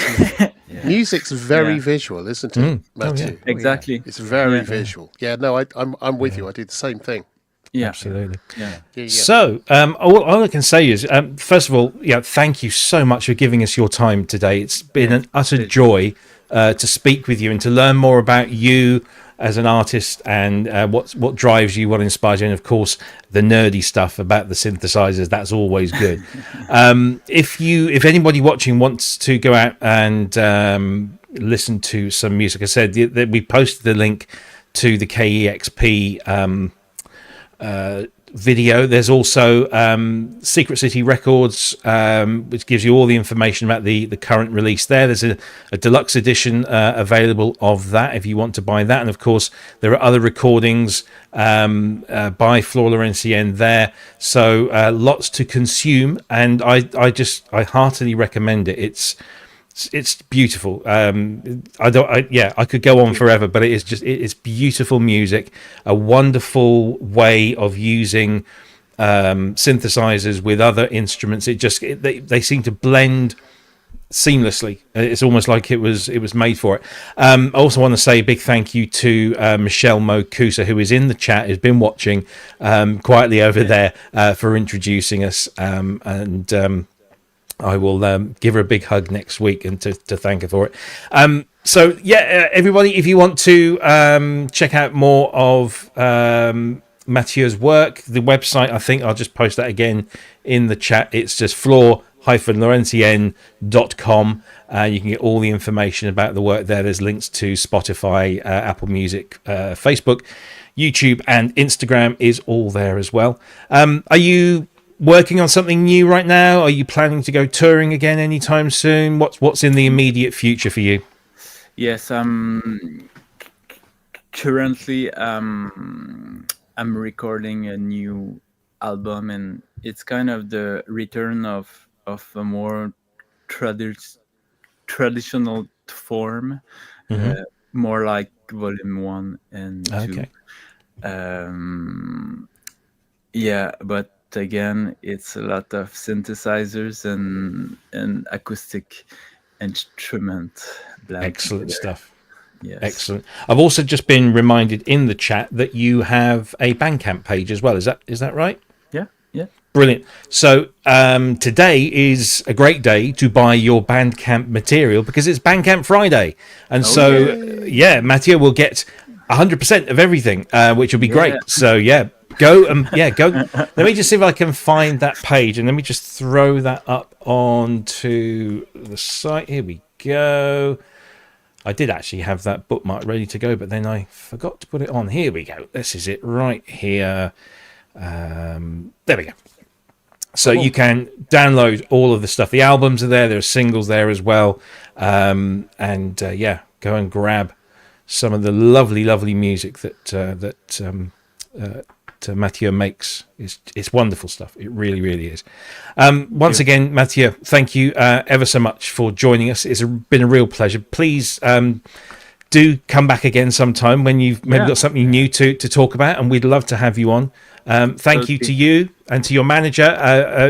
Music's very visual, isn't it, Mathieu? Oh, yeah. Exactly. It's very visual. Yeah, no, I'm with you. I do the same thing. Yeah, Absolutely. yeah. So, all I can say is, first of all, thank you so much for giving us your time today. It's been an utter joy to speak with you and to learn more about you as an artist and what drives you, what inspires you, and of course the nerdy stuff about the synthesizers. That's always good. If anybody watching wants to go out and listen to some music, I said that we posted the link to the KEXP video. There's also Secret City Records, which gives you all the information about the current release there. There's a deluxe edition available of that if you want to buy that. And of course, there are other recordings by Flore Laurentienne there. So lots to consume. And I heartily recommend it. It's beautiful. I could go on forever, but it's beautiful music, a wonderful way of using synthesizers with other instruments. They seem to blend seamlessly. It's almost like it was made for it. I also want to say a big thank you to Michelle Mokusa, who is in the chat, has been watching quietly over there, for introducing us, and I will give her a big hug next week and to thank her for it. Everybody, if you want to check out more of Mathieu's work, the website, I think I'll just post that again in the chat. It's just flore-laurentienne.com. You can get all the information about the work there. There's links to Spotify, Apple Music, Facebook, YouTube, and Instagram is all there as well. Are you working on something new right now? Are you planning to go touring again anytime soon? What's in the immediate future for you? Yes, currently I'm recording a new album, and it's kind of the return of a more traditional form, more like volume 1 and 2. But again, it's a lot of synthesizers and acoustic instrument. Excellent stuff. Yes. Excellent. I've also just been reminded in the chat that you have a Bandcamp page as well. Is that right? Yeah. Brilliant. So today is a great day to buy your Bandcamp material because it's Bandcamp Friday, and Mathieu will get 100% of everything, which will be great. So go. Let me just see if I can find that page, and let me just throw that up onto the site. Here we go. I did actually have that bookmark ready to go, but then I forgot to put it on. Here we go. This is it right here. There we go. So you can download all of the stuff. The albums are there. There are singles there as well. Go and grab some of the lovely music that Mathieu makes. It's wonderful stuff. It really is. Once again, Mathieu, thank you ever so much for joining us. It's been a real pleasure. Please do come back again sometime when you've maybe got something new to talk about, and we'd love to have you on. Thank you to you and to your manager,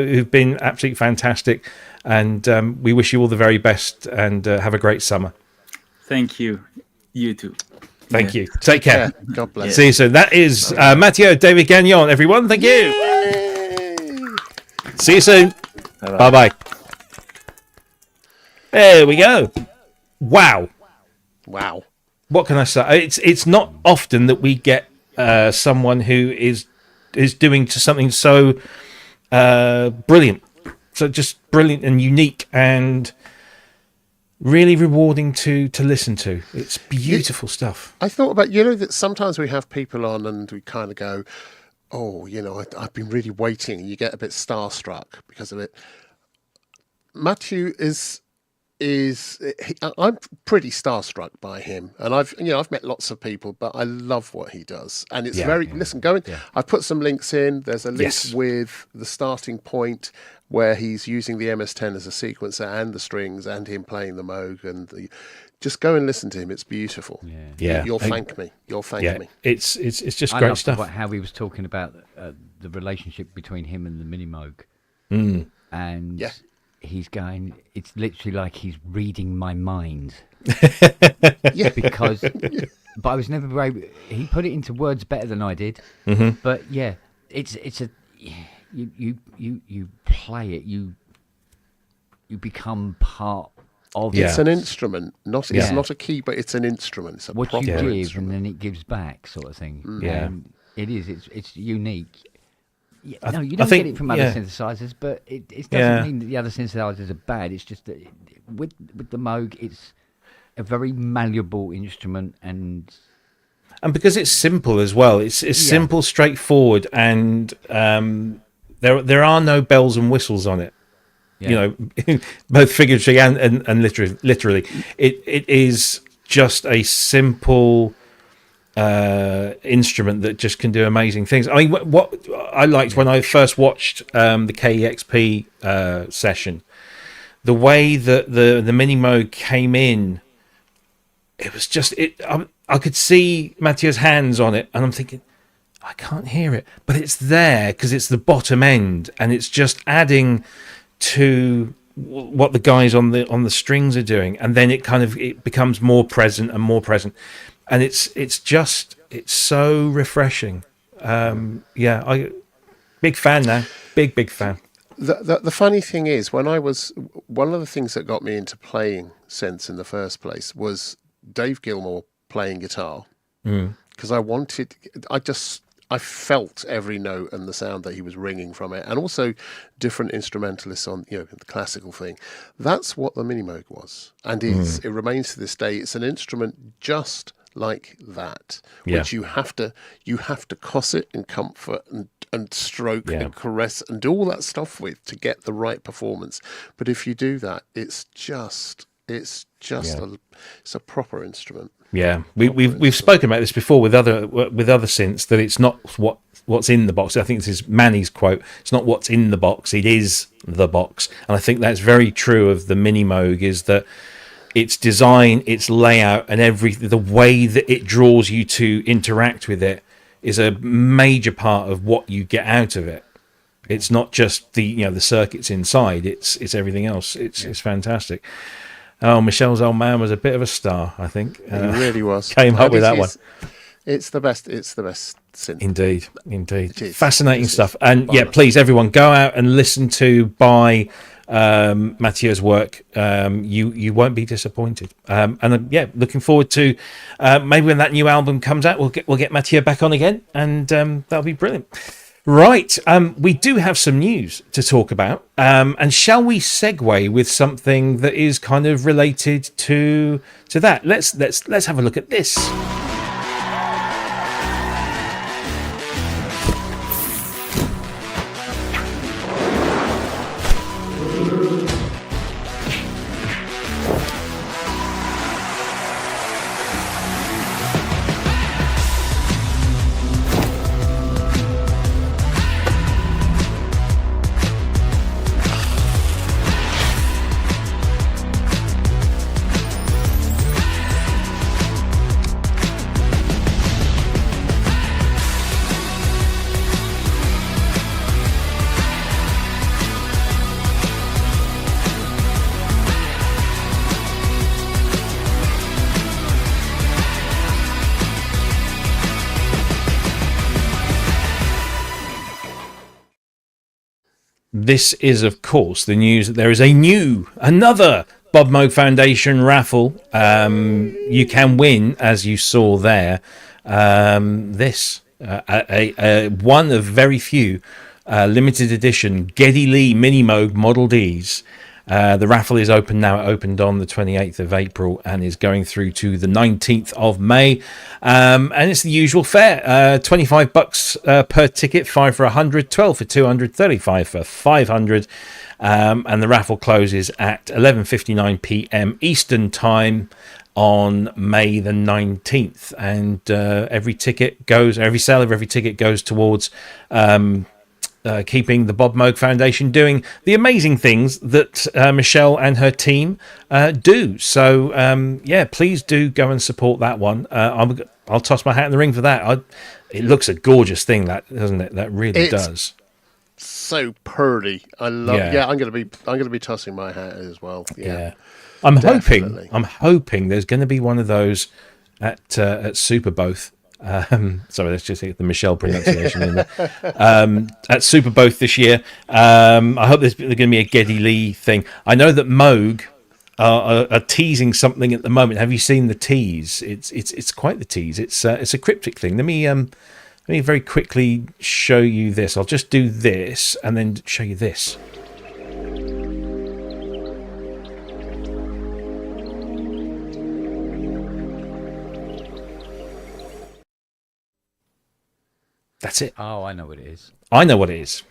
who've been absolutely fantastic, and we wish you all the very best, and have a great summer. Thank you. You too. Thank you. Take care. God bless. See you soon. That is Mathieu David Gagnon, everyone. Thank you. Yay! See you soon. Bye-bye. There we go. Wow. What can I say? It's not often that we get someone who is doing something so brilliant. So just brilliant and unique, and really rewarding to listen to. It's beautiful stuff. I thought about, that sometimes we have people on and we kind of go, oh, I've been really waiting, and you get a bit starstruck because of it. Mathieu I'm pretty starstruck by him, and I've met lots of people, but I love what he does, and it's I've put some links in. There's a link with the starting point where he's using the MS-10 as a sequencer and the strings and him playing the Moog, and just go and listen to him. It's beautiful. You'll thank me. It's just I great stuff. How he was talking about the relationship between him and the Mini Moog, and he's going, it's literally like he's reading my mind. Because but I was never very, he put it into words better than I did. But it's a you play it, you become part of it. It's an instrument, it's not a key, but it's an instrument. It's a what you proper give instrument. and then it gives back, sort of thing. It's unique. You don't get it from other synthesizers, but it doesn't mean that the other synthesizers are bad. It's just that with the Moog, it's a very malleable instrument, and because it's simple as well. It's simple, straightforward, and there are no bells and whistles on it. Both figuratively and literally. It is just a simple instrument that just can do amazing things. I mean, what I liked when I first watched the KEXP session, the way that the Mini Moog came in, it was just I could see Mathieu's hands on it, and I'm thinking, I can't hear it, but it's there because it's the bottom end, and it's just adding to what the guys on the strings are doing, and then it becomes more present, and it's so refreshing. Big fan now, big fan. The funny thing is, one of the things that got me into playing synths in the first place was Dave Gilmour playing guitar, because I felt every note and the sound that he was ringing from it, and also different instrumentalists on the classical thing. That's what the Mini Moog was, and it remains to this day. It's an instrument just like that, which you have to cosset and comfort and stroke and caress and do all that stuff with to get the right performance. But if you do that, it's a proper instrument. Yeah, we've spoken about this before with other synths, that it's not what's in the box. I think this is Manny's quote. It's not what's in the box; it is the box. And I think that's very true of the Mini Moog. Is that its design, its layout, and the way that it draws you to interact with it is a major part of what you get out of it. It's not just the circuits inside; it's everything else. It's fantastic. Oh, Michel's old man was a bit of a star, I think. He really was. Came up with that one. It's the best synth. Indeed. Fascinating stuff. And please, everyone, go out and listen to Mathieu's work. You won't be disappointed. Looking forward to maybe when that new album comes out, we'll get Mathieu back on again, and that'll be brilliant. Right, we do have some news to talk about, and shall we segue with something that is kind of related to that? Let's have a look at this. This is, of course, the news that there is another Bob Moog Foundation raffle. You can win, as you saw there, this one of very few limited edition Geddy Lee Mini Moog Model Ds. The raffle is open now. It opened on the 28th of April and is going through to the 19th of May. And it's the usual fare, $25 per ticket, 5 for 100, 12 for 200, 35 for 500. And the raffle closes at 11:59 p.m. Eastern Time on May the 19th. And every sale of every ticket goes towards keeping the Bob Moog Foundation doing the amazing things that Michelle and her team do. So, please do go and support that one. I'll toss my hat in the ring for that. It looks a gorgeous thing, that doesn't it? That really does. So pretty. I love. Yeah, I'm gonna be tossing my hat as well. Yeah. I'm hoping there's going to be one of those at Superboth. Sorry, let's just get the Michelle pronunciation in there. At Superboth this year. I hope there's going to be a Geddy Lee thing. I know that Moog are teasing something at the moment. Have you seen the tease? It's quite the tease. It's a cryptic thing. Let me very quickly show you this. I'll just do this and then show you this. That's it. Oh, I know what it is. I know what it is.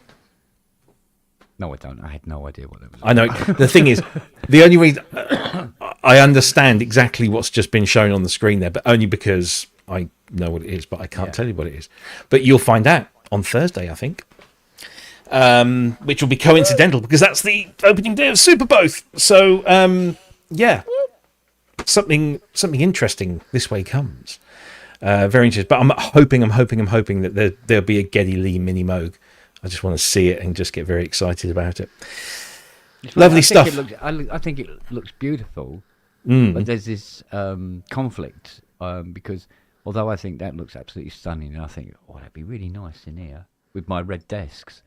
No, I don't. I had no idea what it was. I know. The thing is, the only reason I understand exactly what's just been shown on the screen there, but only because I know what it is, but I can't tell you what it is. But you'll find out on Thursday, I think, which will be coincidental because that's the opening day of Superboth. So, something interesting this way comes. Very interesting. But I'm hoping that there'll be a Geddy Lee mini Moog. I just want to see it and just get very excited about it. Lovely stuff. I think it looks beautiful, but there's this conflict because although I think that looks absolutely stunning, and I think, that'd be really nice in here with my red desks.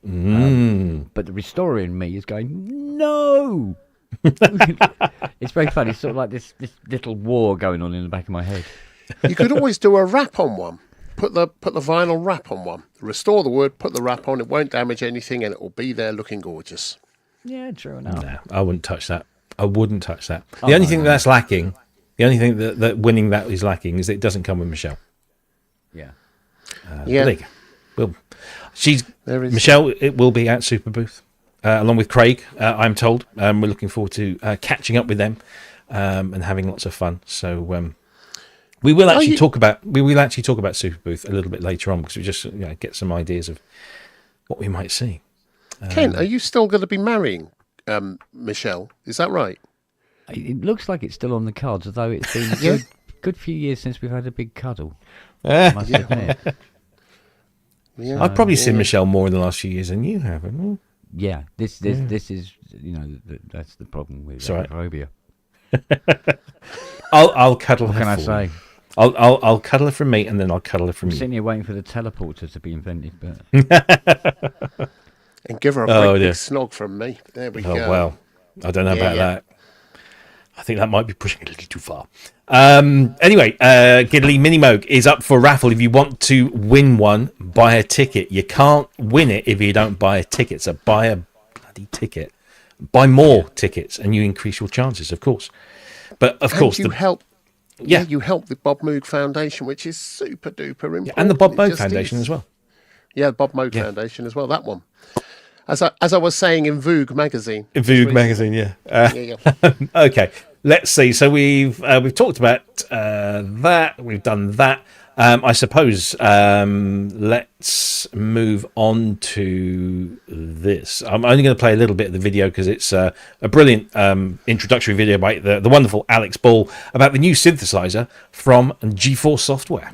But the restorer in me is going, no. It's very funny. It's sort of like this little war going on in the back of my head. You could always do a wrap on one. Put the vinyl wrap on one. Restore the wood, put the wrap on. It won't damage anything, and it will be there looking gorgeous. Yeah, true enough. No, I wouldn't touch that. The only thing that's lacking, the only thing that winning that is lacking is that it doesn't come with Michelle. Yeah. Yeah. There you go. Michelle. It will be at Superbooth along with Craig. I'm told. We're looking forward to catching up with them and having lots of fun. So. We will actually talk about Superbooth a little bit later on because we just get some ideas of what we might see. Ken, are you still going to be marrying Michelle? Is that right? It looks like it's still on the cards, although it's been a good few years since we've had a big cuddle. Must admit. Yeah. I've probably seen Michelle more in the last few years than you have, haven't you? Yeah, this is that's the problem with phobia. I'll cuddle her. What can I say? I'll cuddle her from me, and then I'll cuddle her from you. I'm sitting here waiting for the teleporter to be invented, but and give her a big snog from me. There we go. Oh well, I don't know about that. I think that might be pushing it a little too far. Anyway, Geddy Lee Mini Moog is up for raffle. If you want to win one, buy a ticket. You can't win it if you don't buy a ticket. So buy a bloody ticket. Buy more tickets, and you increase your chances, of course. But of course, you help. Yeah, you help the Bob Moog Foundation, which is super duper important. And the Bob Moog Foundation as well. Yeah, the Bob Moog Foundation as well. That one. As I was saying in Vogue magazine. In Vogue magazine, yeah. Okay, let's see. So we've talked about that. We've done that. I suppose let's move on to this. I'm only going to play a little bit of the video because it's a brilliant introductory video by the wonderful Alex Ball about the new synthesizer from G4 Software.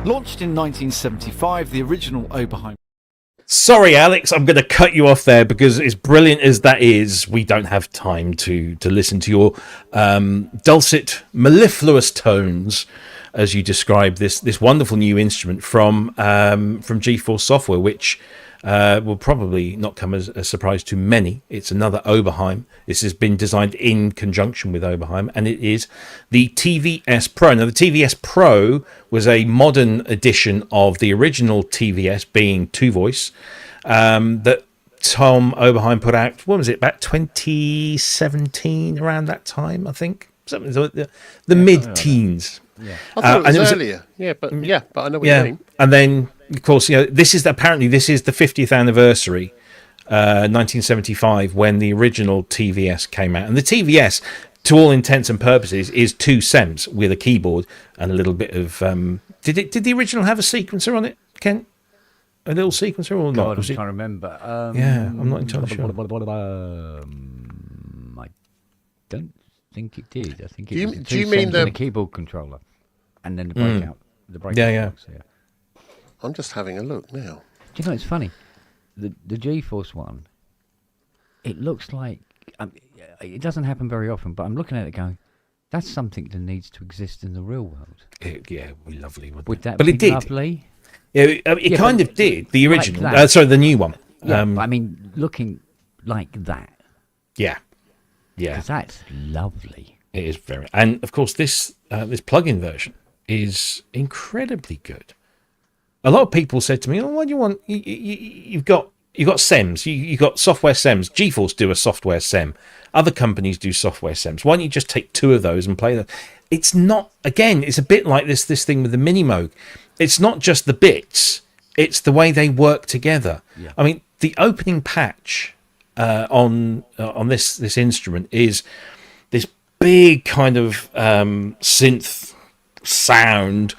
Launched in 1975, the original Oberheim. Sorry, Alex, I'm going to cut you off there because as brilliant as that is, we don't have time to listen to your dulcet, mellifluous tones as you describe this wonderful new instrument from G-Force Software, which will probably not come as a surprise to many. It's another Oberheim. This has been designed in conjunction with Oberheim, and it is the TVS Pro. Now, the TVS Pro was a modern edition of the original TVS, being two-voice, that Tom Oberheim put out, what was it, about 2017, around that time, I think? Something the mid-teens. Yeah. I thought it was earlier. But I know what you mean. And then, of course, this is the 50th anniversary, 1975, when the original TVS came out. And the TVS, to all intents and purposes, is two SEMs with a keyboard and a little bit of. Did the original have a sequencer on it, Ken? A little sequencer or not? I'm trying to remember. I'm not entirely sure. I don't think it did. I think Do it you- was do you mean the keyboard controller, and then the breakout. The breakout box, I'm just having a look now. Do you know, it's funny, the G-Force one, it looks like, it doesn't happen very often, but I'm looking at it going, that's something that needs to exist in the real world. It would be lovely, wouldn't Would it? that But be it did. lovely? Yeah, it kind of did. The like original. that. Sorry, the new one. Yeah, I mean, looking like that, Yeah. 'cause that's lovely. It is very, and of course this plug-in version is incredibly good. A lot of people said to me, "Oh, what do you want? You've got SEMs, you've got software SEMs. GeForce do a software SEM. Other companies do software SEMs. Why don't you just take two of those and play them?" It's not. Again, it's a bit like this thing with the Mini Moog. It's not just the bits; it's the way they work together. Yeah. I mean, the opening patch on this instrument is this big kind of synth sound,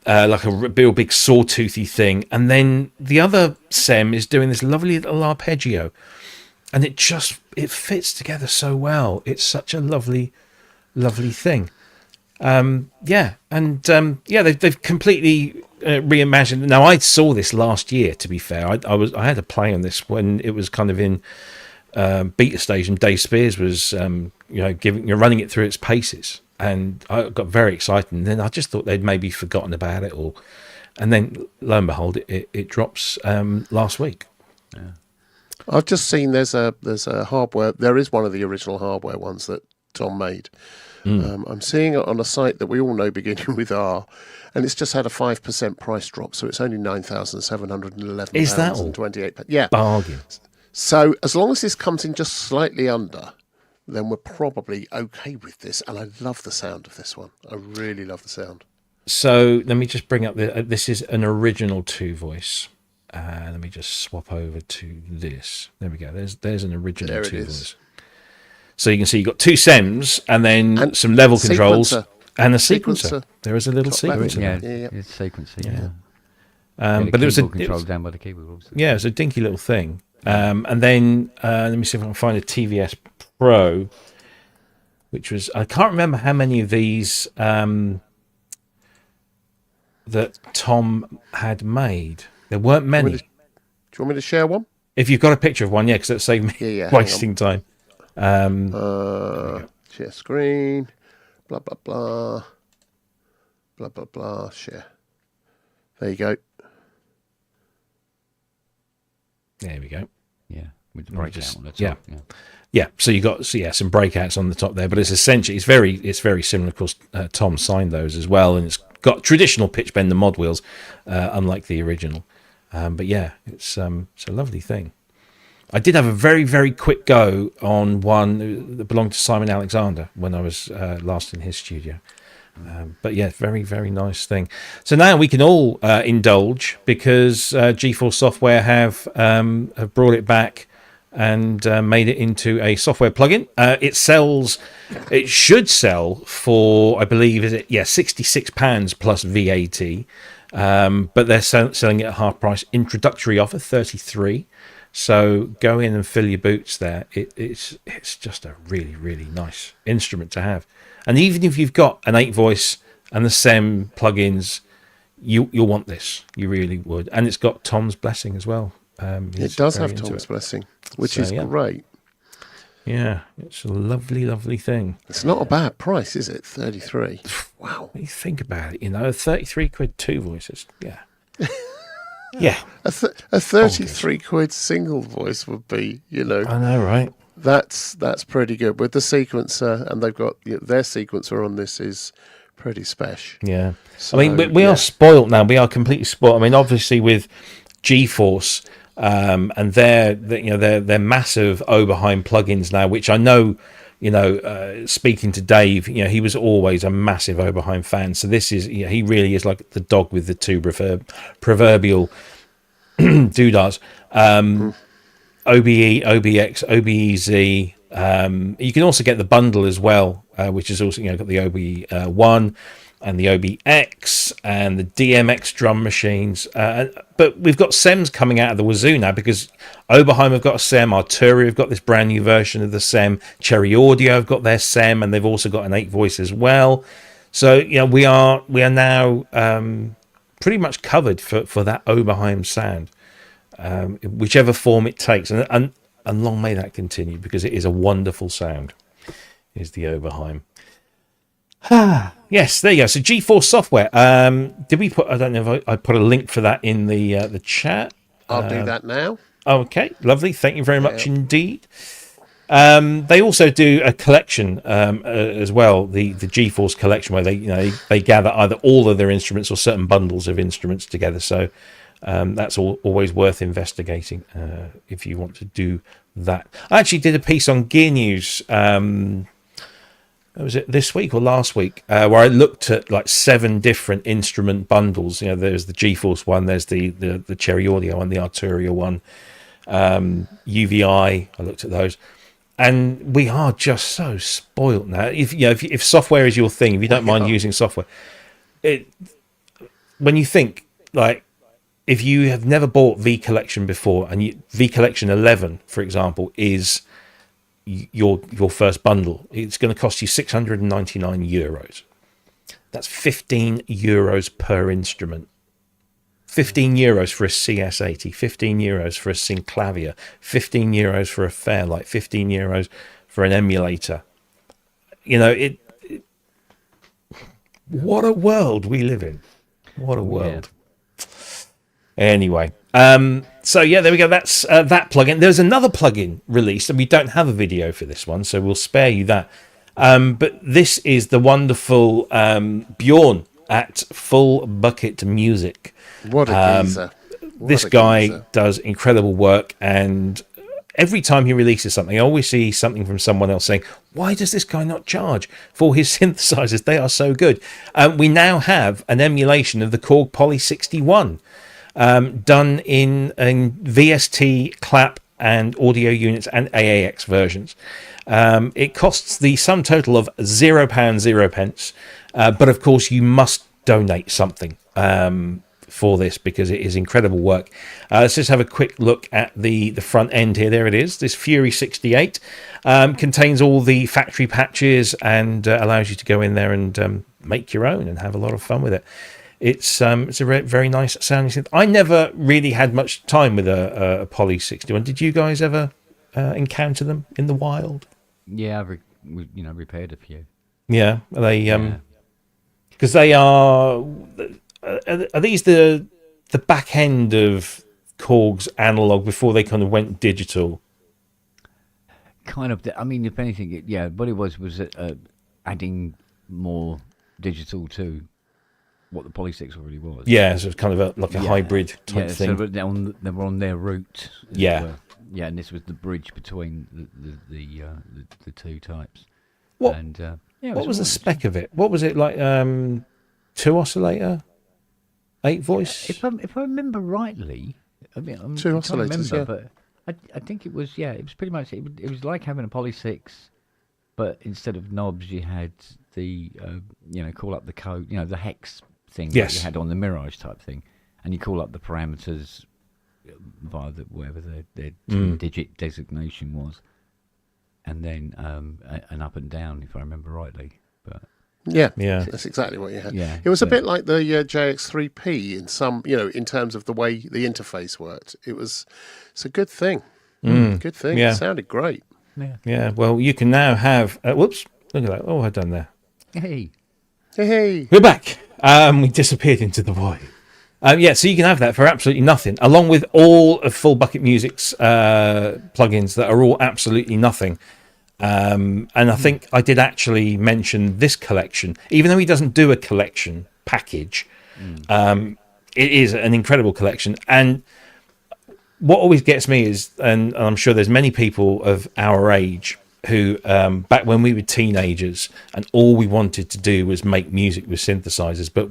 like a real big sawtoothy thing, and then the other SEM is doing this lovely little arpeggio, and it fits together so well. It's such a lovely thing. They've completely reimagined. Now, I saw this last year. To be fair, I had a play on this when it was kind of in beta stage, and Dave Spears was running it through its paces, and I got very excited. And then I just thought they'd maybe forgotten about it, and then lo and behold, it drops last week. Yeah. I've just seen there's a hardware. There is one of the original hardware ones that Tom made. I'm seeing it on a site that we all know beginning with R, and it's just had a 5% price drop, so it's only £9,711. Is that all? 28? Yeah, bargain. So as long as this comes in just slightly under, then we're probably okay with this. And I love the sound of this one. I really love the sound. So let me just bring up this is an original two voice. Let me just swap over to this. There we go. There's an original two voice. So you can see you've got two SEMs and then some level controls and a sequencer. There is a little sequencer. Yeah, it's a sequencer. Yeah. But it was controlled down by the keyboard. Obviously. Yeah, it's a dinky little thing. And then let me see if I can find a TVS Pro, which was, I can't remember how many of these that Tom had made. There weren't many. Do you want me to share one? If you've got a picture of one, because that'll save me wasting time. Share screen, blah blah blah, blah blah blah. Share. There you go. There we go. Yeah, with the breakout on the top. Yeah. So you got some breakouts on the top there, but it's essentially it's very similar. Of course, Tom signed those as well, and it's got traditional pitch bender mod wheels, unlike the original. But yeah, it's a lovely thing. I did have a very, very quick go on one that belonged to Simon Alexander when I was last in his studio. But yeah, very, very nice thing. So now we can all indulge because GeForce Software have brought it back and made it into a software plugin. It should sell for, I believe, £66 plus VAT. But they're selling it at half price. Introductory offer, 33. So go in and fill your boots there. It's just a really, really nice instrument to have. And even if you've got an 8-voice and the SEM plugins, you'll want this. You really would. And it's got Tom's blessing as well. It does have Tom's blessing, which is great. Yeah, it's a lovely, lovely thing. It's not a bad price, is it? 33. Wow. When you think about it, 33 quid 2 voices. Yeah. Yeah. A 33 quid single voice would be, I know, right? That's pretty good. With the sequencer, and they've got their sequencer on this is pretty special. Yeah. So, I mean, we are spoilt now. We are completely spoilt. I mean, obviously with G-Force, and their massive Oberheim plugins now, which I know, speaking to Dave, he was always a massive Oberheim fan. So this is, he really is like the dog with the two proverbial doodads. OBE, OBX, OBEZ. You can also get the bundle as well, which is also got the OBE1 and the OBX and the DMX drum machines. But we've got SEMs coming out of the wazoo now, because Oberheim have got a SEM, Arturia have got this brand new version of the SEM, Cherry Audio have got their SEM, and they've also got an 8 voice as well. So we are now pretty much covered for that Oberheim sound, whichever form it takes, and long may that continue, because it is a wonderful sound. Is the Oberheim. Yes, there you go. So G-Force software. Did we put? I don't know if I put a link for that in the chat. I'll do that now. Okay, lovely. Thank you very much indeed. They also do a collection as well, the G-Force collection, where they gather either all of their instruments or certain bundles of instruments together. So that's always worth investigating if you want to do that. I actually did a piece on Gear News. Was it this week or last week, where I looked at like 7 different instrument bundles. There's the G-Force one, there's the Cherry Audio one, the Arturia one, UVI. I looked at those, and we are just so spoilt now. If software is your thing, if you don't mind using software, when you think, like, if you have never bought V Collection before, and V Collection 11, for example, is your first bundle, it's going to cost you €699. That's €15 per instrument. €15 for a CS80, €15 for a Synclavier, €15 for a Fairlight, €15 for an emulator. What a world we live in. What a world. Yeah. Anyway, so yeah, there we go. That's that plugin. There's another plugin released, and we don't have a video for this one, so we'll spare you that. But this is the wonderful Bjorn at Full Bucket Music. What a geezer. This guy does incredible work, and every time he releases something, I always see something from someone else saying, why does this guy not charge for his synthesizers? They are so good. We now have an emulation of the Korg Poly 61. Done in VST, clap, and audio units and AAX versions. It costs the sum total of £0, but of course you must donate something for this, because it is incredible work. Let's just have a quick look at the front end here. There it is. This Fury 68 contains all the factory patches and allows you to go in there and make your own and have a lot of fun with it. It's a very nice sounding synth. I never really had much time with a Poly 61. Did you guys ever encounter them in the wild? Yeah, I've repaired a few. Yeah, are they? Because they are these the back end of Korg's analog before they kind of went digital? Kind of. I mean, if anything, what it was adding more digital to what the Poly 6 already was. Yeah, so it's kind of like a hybrid type thing. So they were on their route. Yeah. And this was the bridge between the two types. What? And, what was the spec of it? What was it like? 2 oscillator, 8 voice. If I remember rightly, I mean, 2 oscillators. But I think it was. It was pretty much. It was like having a Poly 6, but instead of knobs, you had the call up the code. The hex thing that you had on the Mirage type thing, and you call up the parameters via whatever their 2-digit designation was, and then an up and down, if I remember rightly. But Yeah, Yeah. that's exactly what you had. Yeah, It was a bit like the JX3P in some, in terms of the way the interface worked. It's a good thing. Good thing. Yeah. It sounded great. Yeah. Well, you can now have. Whoops! Look at that. Oh, I've done there. Hey. Hey. We're back. We disappeared into the void. So you can have that for absolutely nothing, along with all of Full Bucket Music's plugins that are all absolutely nothing. And I think I did actually mention this collection, even though he doesn't do a collection package. It is an incredible collection. And what always gets me is, and I'm sure there's many people of our age who, back when we were teenagers and all we wanted to do was make music with synthesizers, but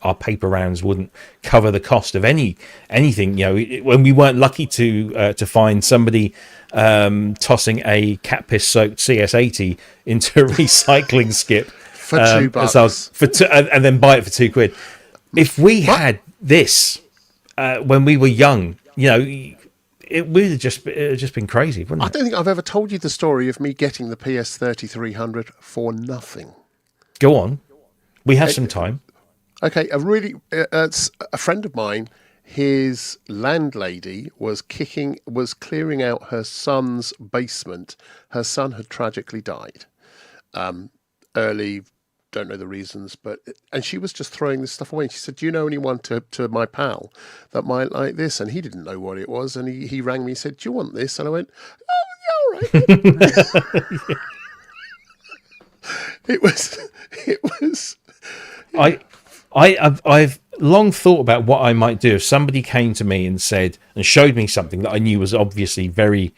our paper rounds wouldn't cover the cost of anything. When we weren't lucky to find somebody tossing a cat piss soaked CS80 into a recycling skip For $2 and then buy it for £2. If we had this when we were young, it would have just been crazy, wouldn't it? I don't think I've ever told you the story of me getting the PS3300 for nothing. Go on. We have some time. Okay, it's a friend of mine. His landlady was clearing out her son's basement. Her son had tragically died early. Don't know the reasons, and she was just throwing this stuff away. And she said, "Do you know anyone to my pal that might like this?" And he didn't know what it was, and he rang me and said, "Do you want this?" And I went, "Oh, yeah, all right." It was. I've long thought about what I might do if somebody came to me and showed me something that I knew was obviously very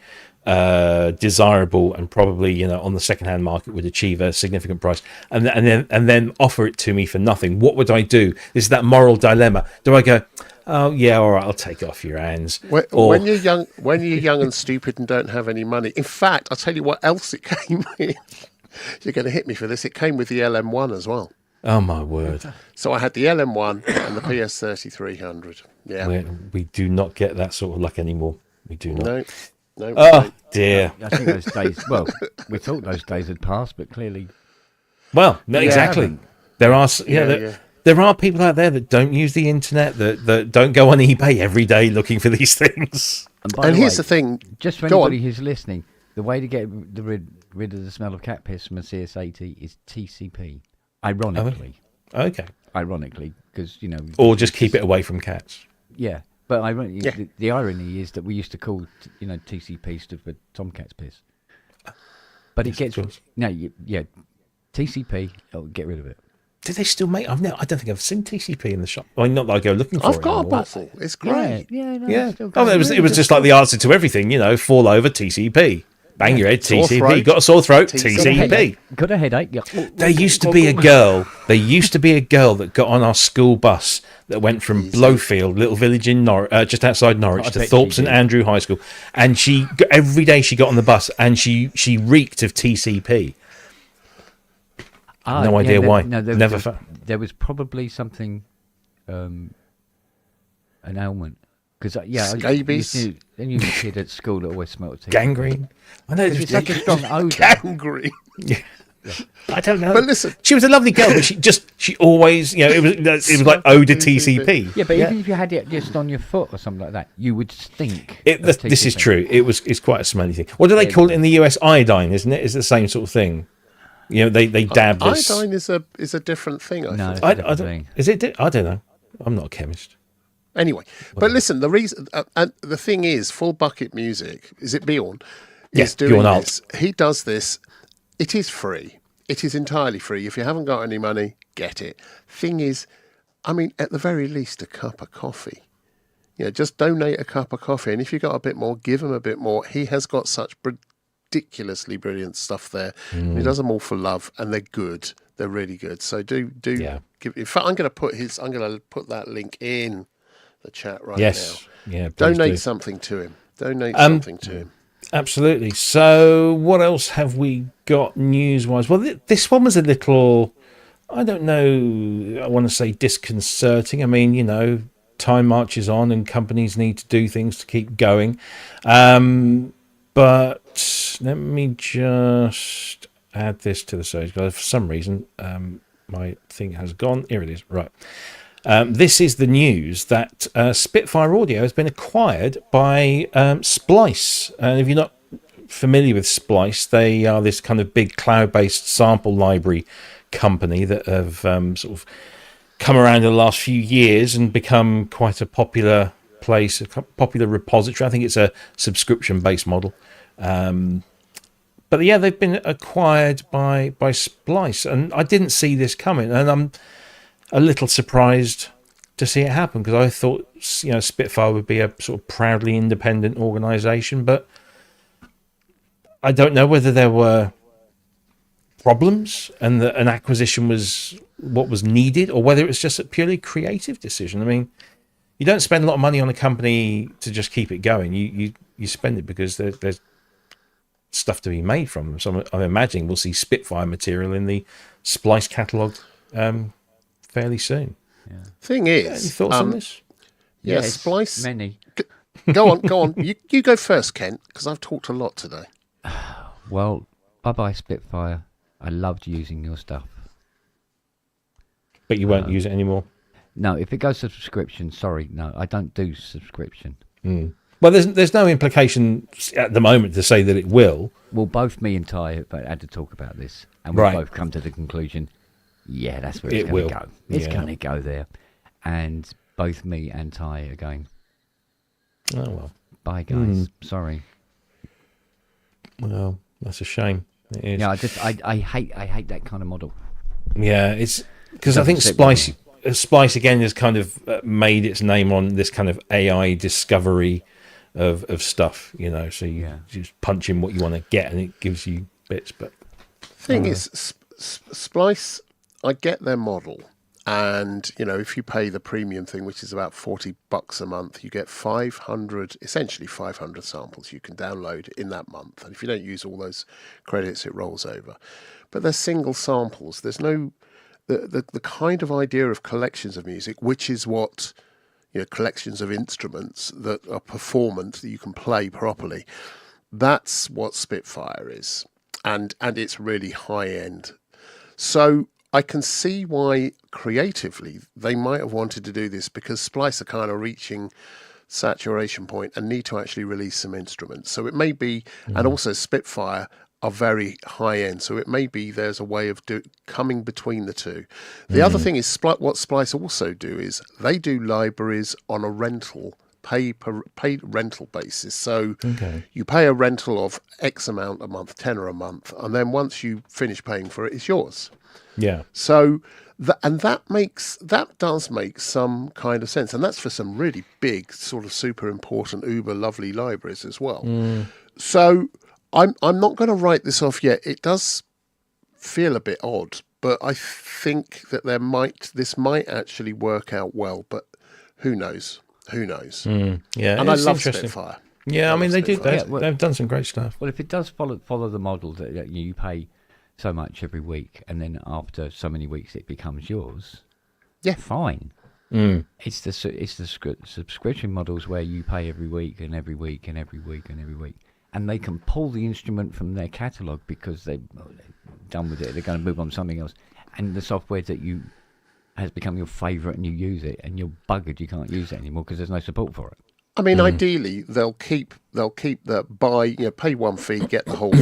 desirable and probably on the secondhand market would achieve a significant price, and then offer it to me for nothing. What would I do? This is that moral dilemma. Do I go, "Oh yeah, all right, I'll take it off your hands"? When you're young and stupid and don't have any money. In fact, I'll tell you what else it came with. You're going to hit me for this. It came with the LM1 as well. Oh my word! So I had the LM1 and the PS3300. Yeah, we do not get that sort of luck anymore. We do not. No. Oh dear! I think those days. Well, we thought those days had passed, but clearly. Well, no, exactly. There are there are people out there that don't use the internet, that don't go on eBay every day looking for these things. And here's the thing: just for anybody who's listening, the way to get rid of the smell of cat piss from a CS80 is TCP. Ironically. Oh, okay. Ironically, because or just keep it away from cats. Yeah. But the irony is that we used to call, TCP stood for Tomcat's piss. But it gets TCP. Get rid of it. Do they still make? I don't think I've seen TCP in the shop. Well, not that I go looking for it. I've got anymore. a bottle. It's great. Yeah. It was just like the answer to everything. Fall over TCP. Bang your head, TCP. Got a sore throat, TCP. Got a headache. Yeah. There used to be a girl that got on our school bus that went from Blowfield, little village in just outside Norwich, to Thorpe St Andrew High School, and every day she got on the bus and she reeked of TCP. No idea why. No, there was probably something, an ailment. Because scabies. Then you were a kid at school that always smelled tea. Gangrene. I know it's such a strong odour. Gangrene. Yeah. I don't know. But listen, she was a lovely girl, but she always, it was like ode to TCP. Yeah, but even if you had it just on your foot or something like that, you would stink. This is true. It's quite a smelly thing. What do they call it in the US? Iodine, isn't it? It's the same sort of thing. They dab this. Iodine is a different thing. I think. Is it? I don't know. I'm not a chemist. Anyway, but listen, the reason and the thing is, Full Bucket Music, is it Bjorn? Yes, doing this. He does this. It is free. It is entirely free. If you haven't got any money, get it. Thing is, at the very least, a cup of coffee. Just donate a cup of coffee, and if you got a bit more, give him a bit more. He has got such ridiculously brilliant stuff there. He does them all for love, and they're good. They're really good. So do give. In fact, I'm going to put that link in the chat right now. Yeah. Donate something to him. Donate something to him. Absolutely. So, what else have we got news-wise? Well, this one was a little, I don't know, I want to say disconcerting. Time marches on and companies need to do things to keep going. But let me just add this to the search. For some reason, my thing has gone. Here it is. Right. This is the news that Spitfire Audio has been acquired by Splice. And if you're not familiar with Splice, they are this kind of big cloud-based sample library company that have sort of come around in the last few years and become quite a popular place, a popular repository. I think it's a subscription-based model. But yeah, they've been acquired by Splice, and I didn't see this coming, and I'm a little surprised to see it happen, because I thought, you know, Spitfire would be a sort of proudly independent organisation, but I don't know whether there were problems and that an acquisition was what was needed, or whether it was just a purely creative decision. I mean, you don't spend a lot of money on a company to just keep it going. You spend it because there's stuff to be made from them. So I'm imagining we'll see Spitfire material in the Splice catalogue fairly soon. Yeah. Thing is, any thoughts on this? Yeah, yes, Splice. Many. Go on. You go first, Kent, because I've talked a lot today. Well, bye-bye Spitfire. I loved using your stuff. But you won't use it anymore? No, if it goes to subscription, sorry, no, I don't do subscription. Well, there's no implication at the moment to say that it will. Well, both me and Ty have had to talk about this, and we've both come to the conclusion, yeah, that's where it's going to go. It's going to go there. And both me and Ty are going, oh, well. Bye, guys. Sorry. Well, that's a shame. It is. Yeah, I hate that kind of model. Yeah, it's because I think Splice again has kind of made its name on this kind of AI discovery of stuff, you know. So you just punch in what you want to get, and it gives you bits. But thing is, Splice, I get their model, and you know, if you pay the premium thing, which is about $40 a month, you get 500 samples you can download in that month. And if you don't use all those credits, it rolls over. But they're single samples. There's no the kind of idea of collections of music, which is what, you know, collections of instruments that are performant, that you can play properly. That's what Spitfire is, and it's really high end. So I can see why creatively they might have wanted to do this, because Splice are kind of reaching saturation point and need to actually release some instruments. So it may be, and also Spitfire are very high end, so it may be there's a way of coming between the two. The other thing is what Splice also do is they do libraries on a paid rental basis. So you pay a rental of X amount a month, £10 a month, and then once you finish paying for it, it's yours. Yeah. So that does make some kind of sense, and that's for some really big, sort of super important, uber lovely libraries as well. So I'm not going to write this off yet. It does feel a bit odd, but I think that this might actually work out well. But who knows? Yeah, and I love Spitfire. Yeah, I mean they've done some great stuff. Well, if it does follow the model that you pay so much every week, and then after so many weeks it becomes yours, yeah, fine. It's the subscription models where you pay every week and every week and every week and every week, and they can pull the instrument from their catalogue because they're done with it. They're going to move on to something else, and the software that has become your favourite, and you use it, and you're buggered you can't use it anymore because there's no support for it. I mean, ideally they'll keep the pay one fee, get the whole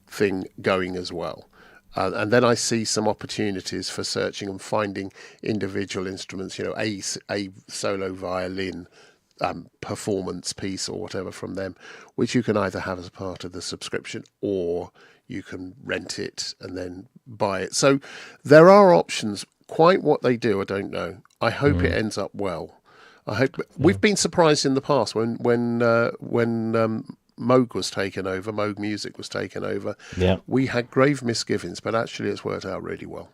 thing going as well. And then I see some opportunities for searching and finding individual instruments, you know, a solo violin performance piece or whatever from them, which you can either have as part of the subscription or you can rent it and then buy it. So there are options. Quite what they do, I don't know. I hope it ends up well. I hope we've been surprised in the past when Moog was taken over, Moog Music was taken over. Yeah, we had grave misgivings, but actually it's worked out really well.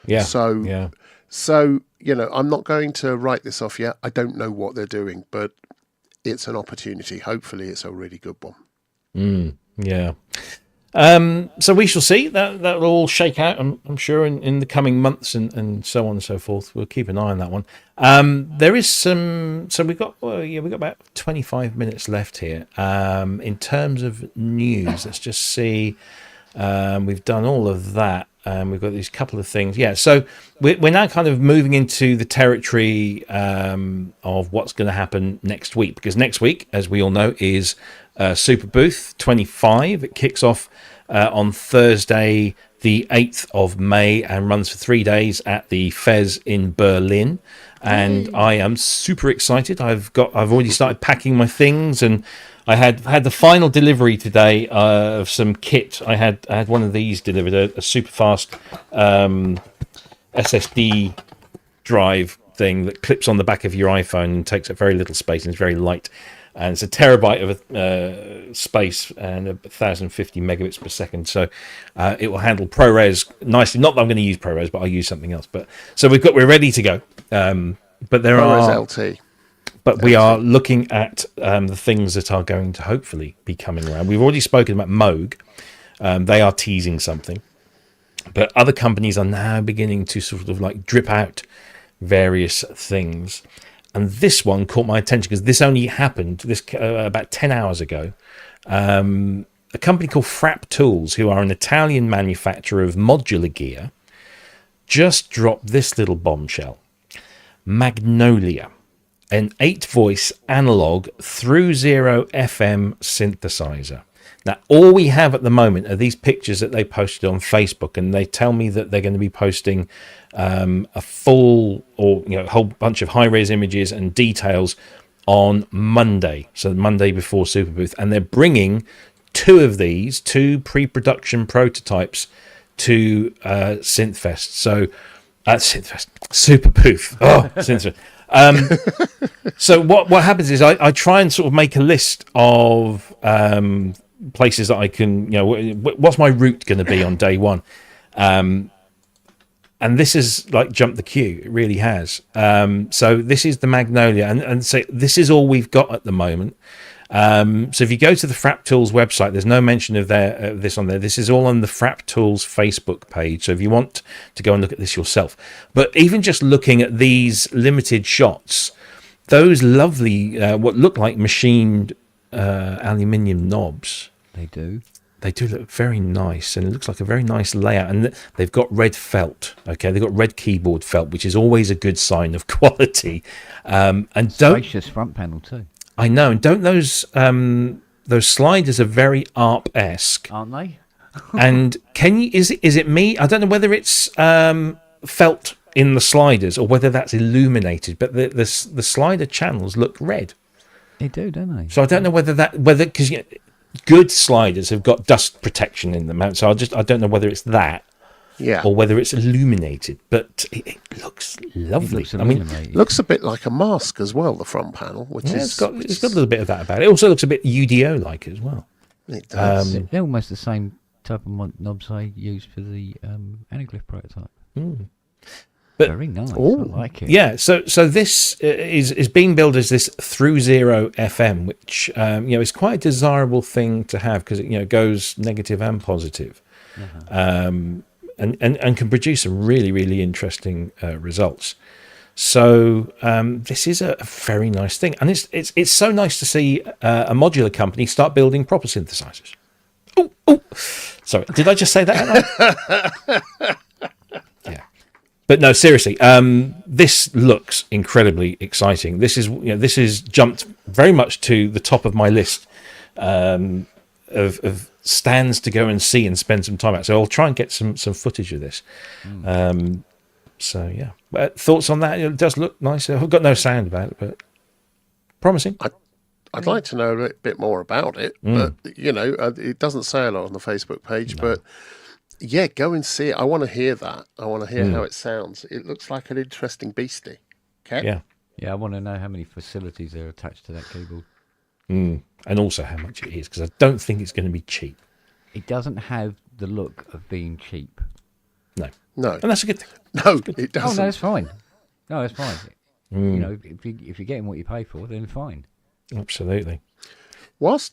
Yeah. So you know, I'm not going to write this off yet. I don't know what they're doing, but it's an opportunity. Hopefully, it's a really good one. Yeah. So we shall see. That'll all shake out, I'm sure, in the coming months and so on and so forth. We'll keep an eye on that one. There is some. So we've got about 25 minutes left here. In terms of news, let's just see. We've done all of that. We've got these couple of things. Yeah, so we're now kind of moving into the territory of what's going to happen next week, because next week, as we all know, is Super Booth 25. It kicks off on Thursday, the 8th of May, and runs for 3 days at the Fez in Berlin. And I am super excited. I've already started packing my things, and I had the final delivery today of some kit. I had one of these delivered, a super fast SSD drive thing that clips on the back of your iPhone and takes up very little space and is very light. And it's a terabyte of space and 1,050 megabits per second. So it will handle ProRes nicely. Not that I'm going to use ProRes, but I'll use something else. But so we're ready to go. But there ProRes LT. But we are looking at the things that are going to hopefully be coming around. We've already spoken about Moog. They are teasing something. But other companies are now beginning to sort of like drip out various things. And this one caught my attention because this only happened about 10 hours ago. A company called Frap Tools, who are an Italian manufacturer of modular gear, just dropped this little bombshell. Magnolia, an 8-voice analog through zero FM synthesizer. Now, all we have at the moment are these pictures that they posted on Facebook, and they tell me that they're going to be posting a full or a whole bunch of high-res images and details on Monday, so Monday before Super Booth, and they're bringing two pre-production prototypes to Synthfest. So Synthfest, Super Booth, Synthfest. So what happens is I try and sort of make a list of places that I can, what's my route going to be on day one, and this is like jumped the queue. It really has. So this is the Magnolia, and so this is all we've got at the moment. So if you go to the Frap Tools website, there's no mention of this on there. This is all on the Frap Tools Facebook page. So if you want to go and look at this yourself, but even just looking at these limited shots, those lovely, what look like machined aluminium knobs. They do look very nice, and it looks like a very nice layout. And they've got red felt. Okay, they've got red keyboard felt, which is always a good sign of quality. And spacious front panel too. I know, and don't those sliders are very ARP-esque, aren't they? And is it me? I don't know whether it's felt in the sliders or whether that's illuminated, but the slider channels look red. They do, don't they? So I don't know whether because good sliders have got dust protection in them, so I don't know whether it's that. Yeah. Or whether it's illuminated, but it looks lovely. It looks a bit like a mask as well, the front panel, which it's got a little bit of that about it. It also looks a bit UDO-like as well. It does. They're almost the same type of knobs I used for the Anaglyph prototype. But very nice. Ooh. I like it. Yeah. So this is being billed as this through zero FM, which is quite a desirable thing to have because it goes negative and positive. And can produce some really, really interesting results. So this is a very nice thing, and it's so nice to see a modular company start building proper synthesizers. Oh, sorry, did I just say that? Yeah, but no, seriously, this looks incredibly exciting. This is jumped very much to the top of my list of stands to go and see and spend some time at. So I'll try and get some footage of this. So yeah, thoughts on that? It does look nice. I've got no sound about it, but promising. I'd like to know a bit more about it, but it doesn't say a lot on the Facebook page. No. But yeah, go and see it. I want to hear that. I want to hear how it sounds. It looks like an interesting beastie. Okay. Yeah. I want to know how many facilities are attached to that keyboard. And also how much it is, because I don't think it's going to be cheap. It doesn't have the look of being cheap. No. And that's a good thing. No, it doesn't. Oh, no, it's fine. No, it's fine. If you're getting what you pay for, then fine. Absolutely. Whilst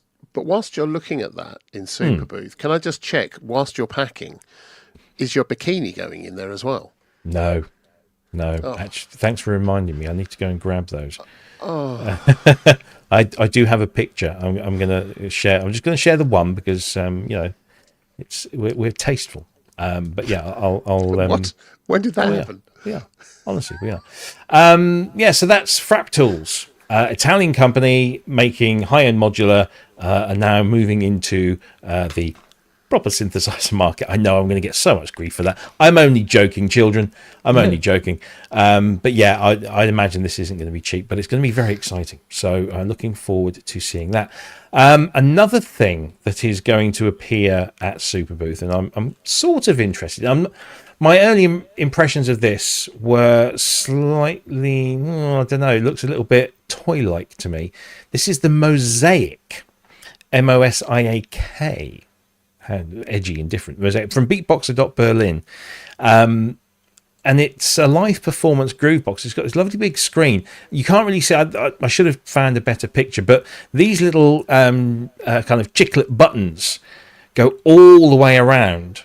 you're looking at that in Super Booth, can I just check, whilst you're packing, is your bikini going in there as well? No. Oh. Actually, thanks for reminding me. I need to go and grab those. Oh. I do have a picture. I'm going to share. I'm just going to share the one because We're tasteful. But yeah, I'll what? When did that happen? Yeah, honestly, we are. So that's Fractals, Italian company making high-end modular, and now moving into the proper synthesizer market. I know I'm going to get so much grief for that. I'm only joking, children. I'm only joking. But yeah, I'd imagine this isn't going to be cheap, but it's going to be very exciting. So I'm looking forward to seeing that. Another thing that is going to appear at Superbooth, and I'm sort of interested. My early impressions of this were slightly, I don't know, it looks a little bit toy-like to me. This is the Mosaic, Mosiak. Edgy and different Mosaic from Beatboxer.Berlin, and it's a live performance groove box. It's got this lovely big screen. You can't really see. I should have found a better picture, but these little kind of chiclet buttons go all the way around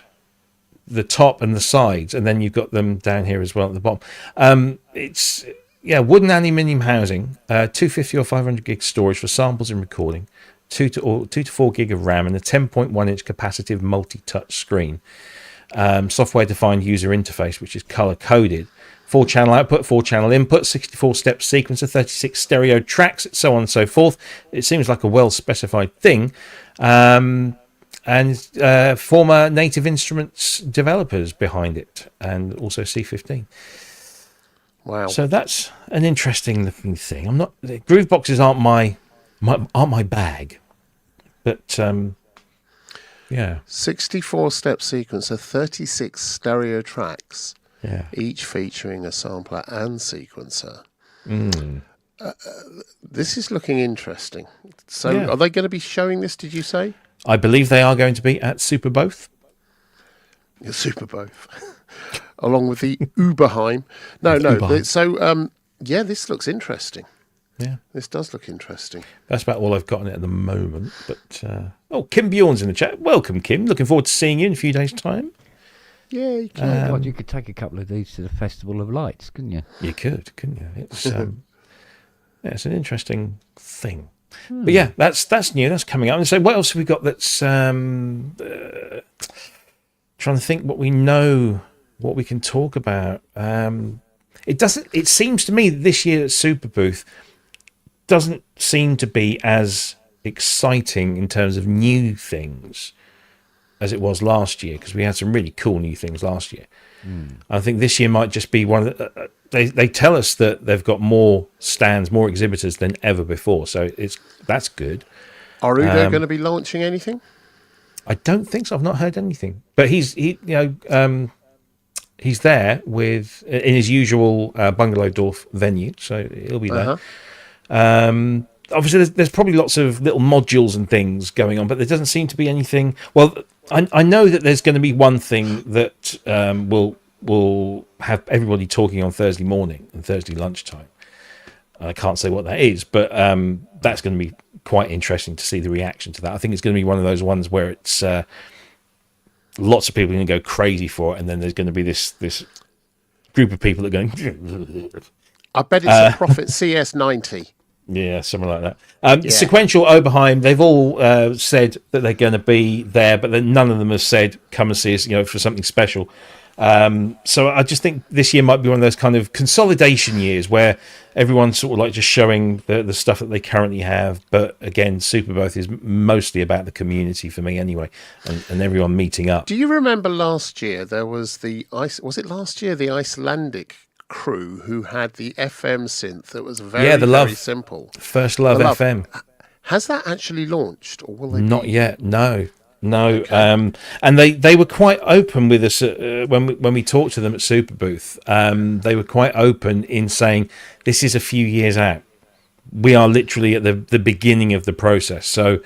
the top and the sides, and then you've got them down here as well at the bottom. It's wooden aluminium housing, 250 or 500 gig storage for samples and recording. 2 to 4 gig of RAM and a 10.1 inch capacitive multi-touch screen. Software-defined user interface, which is color-coded. 4-channel output, 4-channel input, 64-step sequencer, 36 stereo tracks, so on and so forth. It seems like a well-specified thing. And former Native Instruments developers behind it, and also C15. Wow. So that's an interesting looking thing. Groove boxes aren't my bag. But 64-step sequencer, 36 stereo tracks, each featuring a sampler and sequencer. This is looking interesting. So are they going to be showing this, did you say? I believe they are going to be at Superbooth. Superbooth. Along with the Uberheim. No. So, this looks interesting. Yeah, this does look interesting. That's about all I've got on it at the moment. But Kim Bjorn's in the chat. Welcome, Kim. Looking forward to seeing you in a few days' time. Yeah, you can. God, you could take a couple of these to the Festival of Lights, couldn't you? You could, couldn't you? It's it's an interesting thing. But yeah, that's new. That's coming up. And so, what else have we got? That's trying to think what we know, what we can talk about. It seems to me that this year at Superbooth doesn't seem to be as exciting in terms of new things as it was last year, because we had some really cool new things last year. I think this year might just be one of the, they tell us that they've got more stands, more exhibitors than ever before, so that's good. Are Udo going to be launching anything? I don't think so. I've not heard anything, but he's there with in his usual Bungalow Dorf venue, so he'll be there. Obviously, there's probably lots of little modules and things going on, but there doesn't seem to be anything. Well, I know that there's going to be one thing that will have everybody talking on Thursday morning and Thursday lunchtime. I can't say what that is, but that's going to be quite interesting to see the reaction to that. I think it's going to be one of those ones where it's lots of people are going to go crazy for it, and then there's going to be this group of people that are going. I bet it's a Prophet CS90. Yeah, something like that. Sequential Oberheim, they've all said that they're going to be there, but then none of them have said, come and see us, for something special. So I just think this year might be one of those kind of consolidation years where everyone's sort of like just showing the stuff that they currently have. But again, Superbooth is mostly about the community for me anyway, and everyone meeting up. Do you remember last year there was the Icelandic crew who had the FM synth that was very simple. First Love FM. Has that actually launched, or will they? Not yet. No. Okay. And they were quite open with us when we talked to them at Superbooth. They were quite open in saying this is a few years out. We are literally at the beginning of the process. So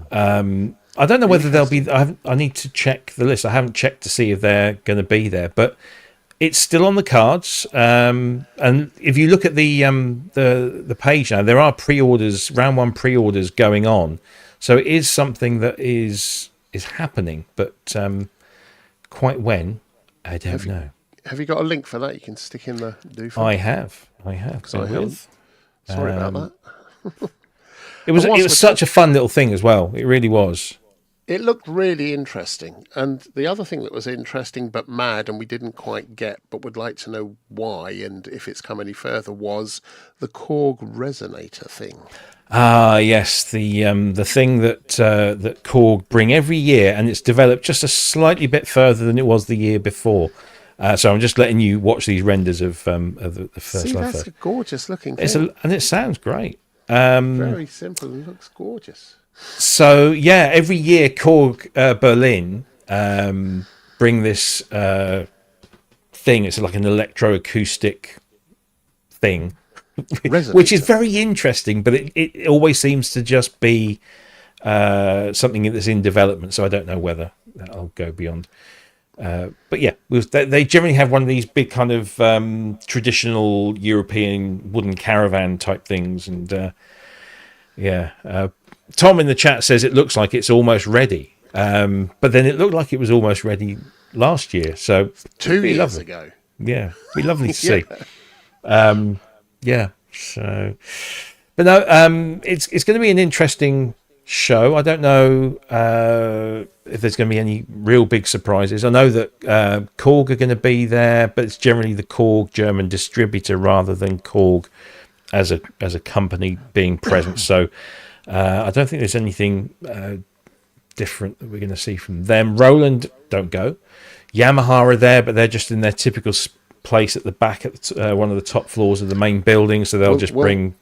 I don't know whether they'll be. I need to check the list. I haven't checked to see if they're going to be there, but it's still on the cards. And if you look at the page now, there are pre-orders, round one pre-orders going on. So it is something that is happening, but quite when, I don't know. Have you got a link for that you can stick in the do for? I have. Because I haven't. Sorry about that. It was such a fun little thing as well. It really was. It looked really interesting. And the other thing that was interesting but mad, and we didn't quite get, but would like to know why and if it's come any further, was the Korg resonator thing. Ah, yes, the thing that that Korg bring every year, and it's developed just a slightly bit further than it was the year before. So I'm just letting you watch these renders of the first. See, live that's first. a gorgeous looking thing. And it sounds great. Very simple and looks gorgeous. So yeah, every year Korg Berlin bring this thing. It's like an electroacoustic thing, which is very interesting. But it always seems to just be something that's in development. So I don't know whether that'll go beyond. But yeah, they generally have one of these big kind of traditional European wooden caravan type things, and Tom in the chat says it looks like it's almost ready, but then it looked like it was almost ready last year. So 2 years ago, yeah, it'd be lovely to see. So, but no, it's going to be an interesting show. I don't know if there's going to be any real big surprises. I know that Korg are going to be there, but it's generally the Korg German distributor rather than Korg as a company being present. So I don't think there's anything different that we're going to see from them. Roland don't go. Yamaha are there, but they're just in their typical place at the back at one of the top floors of the main building. So they'll bring.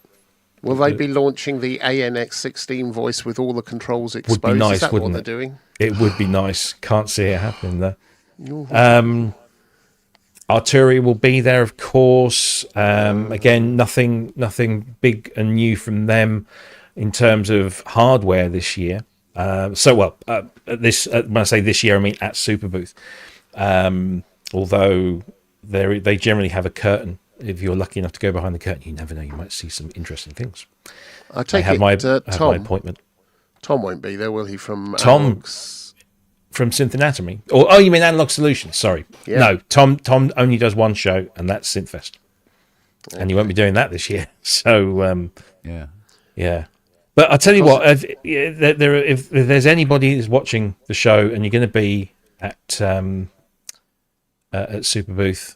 Will they be launching the ANX16 voice with all the controls exposed? Would be nice, Is that wouldn't what it? they're doing? It would be nice. Can't see it happening there. Arturi will be there, of course. Again, nothing big and new from them in terms of hardware this year. When I say this year, I mean at Superbooth. Although they generally have a curtain. If you're lucky enough to go behind the curtain, you never know. You might see some interesting things. I take have it my appointment. Tom won't be there, will he? From Synth Anatomy, or you mean Analog Solutions? Sorry, no. Tom only does one show, and that's Synthfest, and you won't be doing that this year. So yeah. But I tell you what, if there's anybody who's watching the show and you're going to be at Superbooth,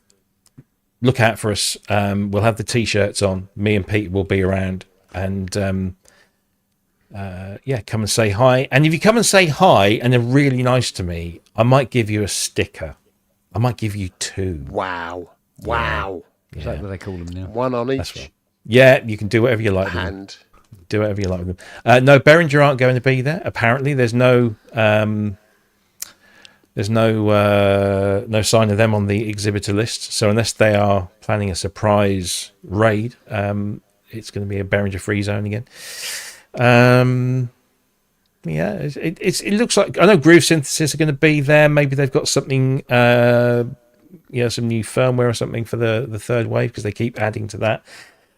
look out for us. We'll have the T-shirts on. Me and Pete will be around, and come and say hi. And if you come and say hi and are really nice to me, I might give you a sticker. I might give you 2. Wow. Is that what they call them now? One on each. That's right. Yeah, you can do whatever you like with them. Do whatever you like with them. No, Behringer aren't going to be there. Apparently, there's no sign of them on the exhibitor list. So unless they are planning a surprise raid, it's going to be a Behringer free zone again. It looks like, I know Groove Synthesis are going to be there. Maybe they've got something, some new firmware or something for the third wave, because they keep adding to that.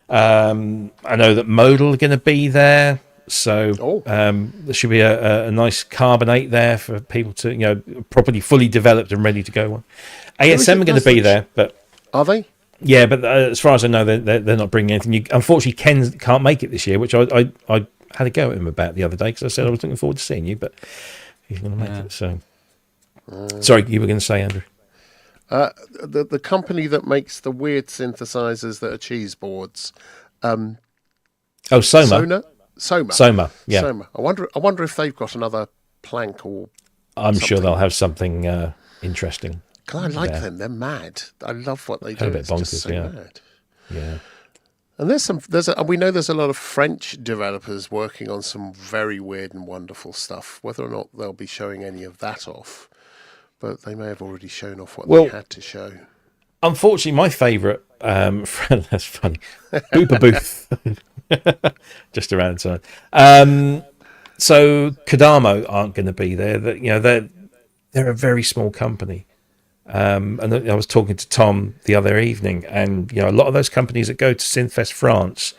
I know that Modal are going to be there. So there should be a nice carbonate there for people to, properly fully developed and ready to go on. ASM are going to be there, but are they? Yeah, but as far as I know, they're not bringing anything. Unfortunately, Ken can't make it this year, which I had a go at him about the other day, because I said I was looking forward to seeing you, but he's going to make it. So, sorry, you were going to say, Andrew. The company that makes the weird synthesizers that are cheese boards. Soma. Soma, yeah. Soma. I wonder if they've got another plank or. I'm sure they'll have something interesting. I like them. They're mad. I love what they do. A bit it's bonkers, just so mad. Yeah. And we know there's a lot of French developers working on some very weird and wonderful stuff. Whether or not they'll be showing any of that off, but they may have already shown off what they had to show. Unfortunately, my favourite friend, that's funny, Booper Booth, just around the side. So Kodamo aren't going to be there. They're a very small company. And I was talking to Tom the other evening, and a lot of those companies that go to Synthfest France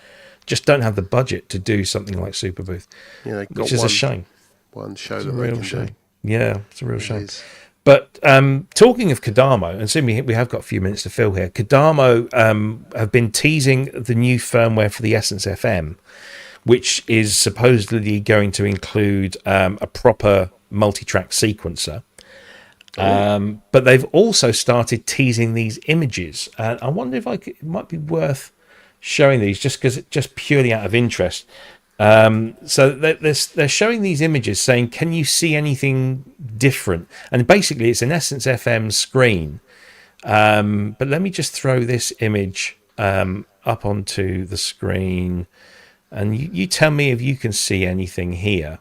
just don't have the budget to do something like Superbooth, which is a shame. One show it's that a they real can shame. do. Yeah, it's a real shame. But talking of Kodamo, and seeing we have got a few minutes to fill here, Kodamo have been teasing the new firmware for the Essence FM, which is supposedly going to include a proper multi-track sequencer. But they've also started teasing these images, and I wonder if it might be worth showing these just purely out of interest. So they're showing these images saying, can you see anything different? And basically it's an Essence FM screen. But let me just throw this image up onto the screen, and you tell me if you can see anything here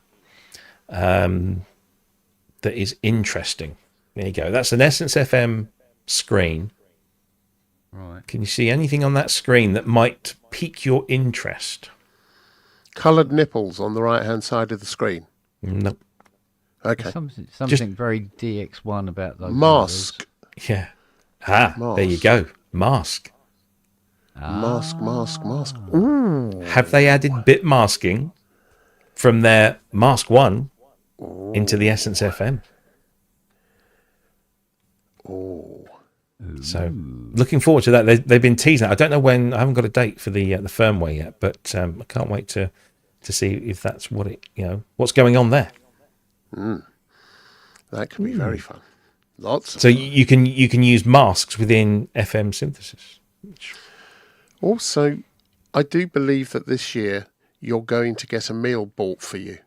that is interesting. There you go. That's an Essence FM screen. Right. Can you see anything on that screen that might pique your interest? Coloured nipples on the right-hand side of the screen. Nope. Okay. Something very DX1 about those. Mask. Yeah. Mask. There you go. Mask. Mask. Ooh. Have they added bit masking from their Mask 1 into the Essence FM? Oh. So looking forward to that. They've been teasing it. I don't know when. I haven't got a date for the firmware yet, but I can't wait to see if that's what what's going on there. That could be very fun. Lots. So you can use masks within FM synthesis. Also, I do believe that this year you're going to get a meal bought for you.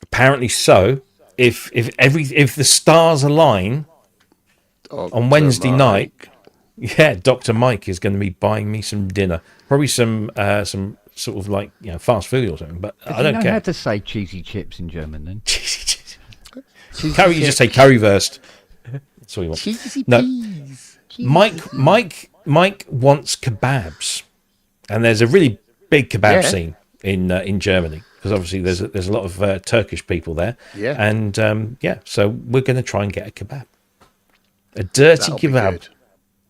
Apparently so. If the stars align on Wednesday night, Dr. Mike is going to be buying me some dinner, probably some sort of like fast food or something. But I don't care. How to say cheesy chips in German then? Curry, you just say currywurst. That's all you want. Cheesy No, peas. Mike wants kebabs, and there's a really big kebab scene in Germany, because obviously there's a lot of Turkish people there. Yeah. And so we're going to try and get a kebab, a dirty kebab.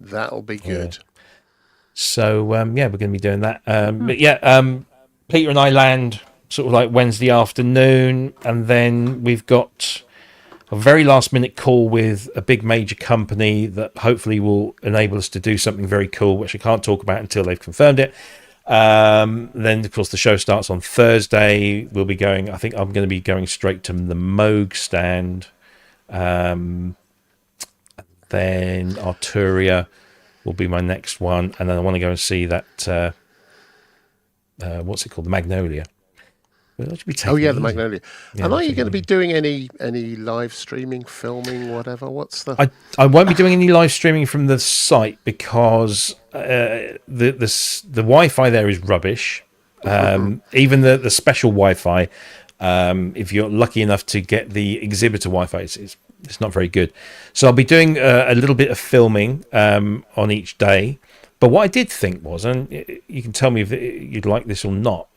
That'll be good. Yeah. So we're going to be doing that. But Peter and I land sort of like Wednesday afternoon, and then we've got a very last minute call with a big major company that hopefully will enable us to do something very cool, which I can't talk about until they've confirmed it. Then of course the show starts on Thursday. I think I'm going to be going straight to the Moog stand. Then Arturia will be my next one, and then I want to go and see that what's it called, the Magnolia. The Magnolia. And are you going to be doing any live streaming, filming, whatever? What's the? I won't be doing any live streaming from the site because the Wi-Fi there is rubbish. Even the special Wi-Fi, if you're lucky enough to get the exhibitor Wi-Fi, it's not very good. So I'll be doing a little bit of filming on each day. But what I did think was, and you can tell me if you'd like this or not,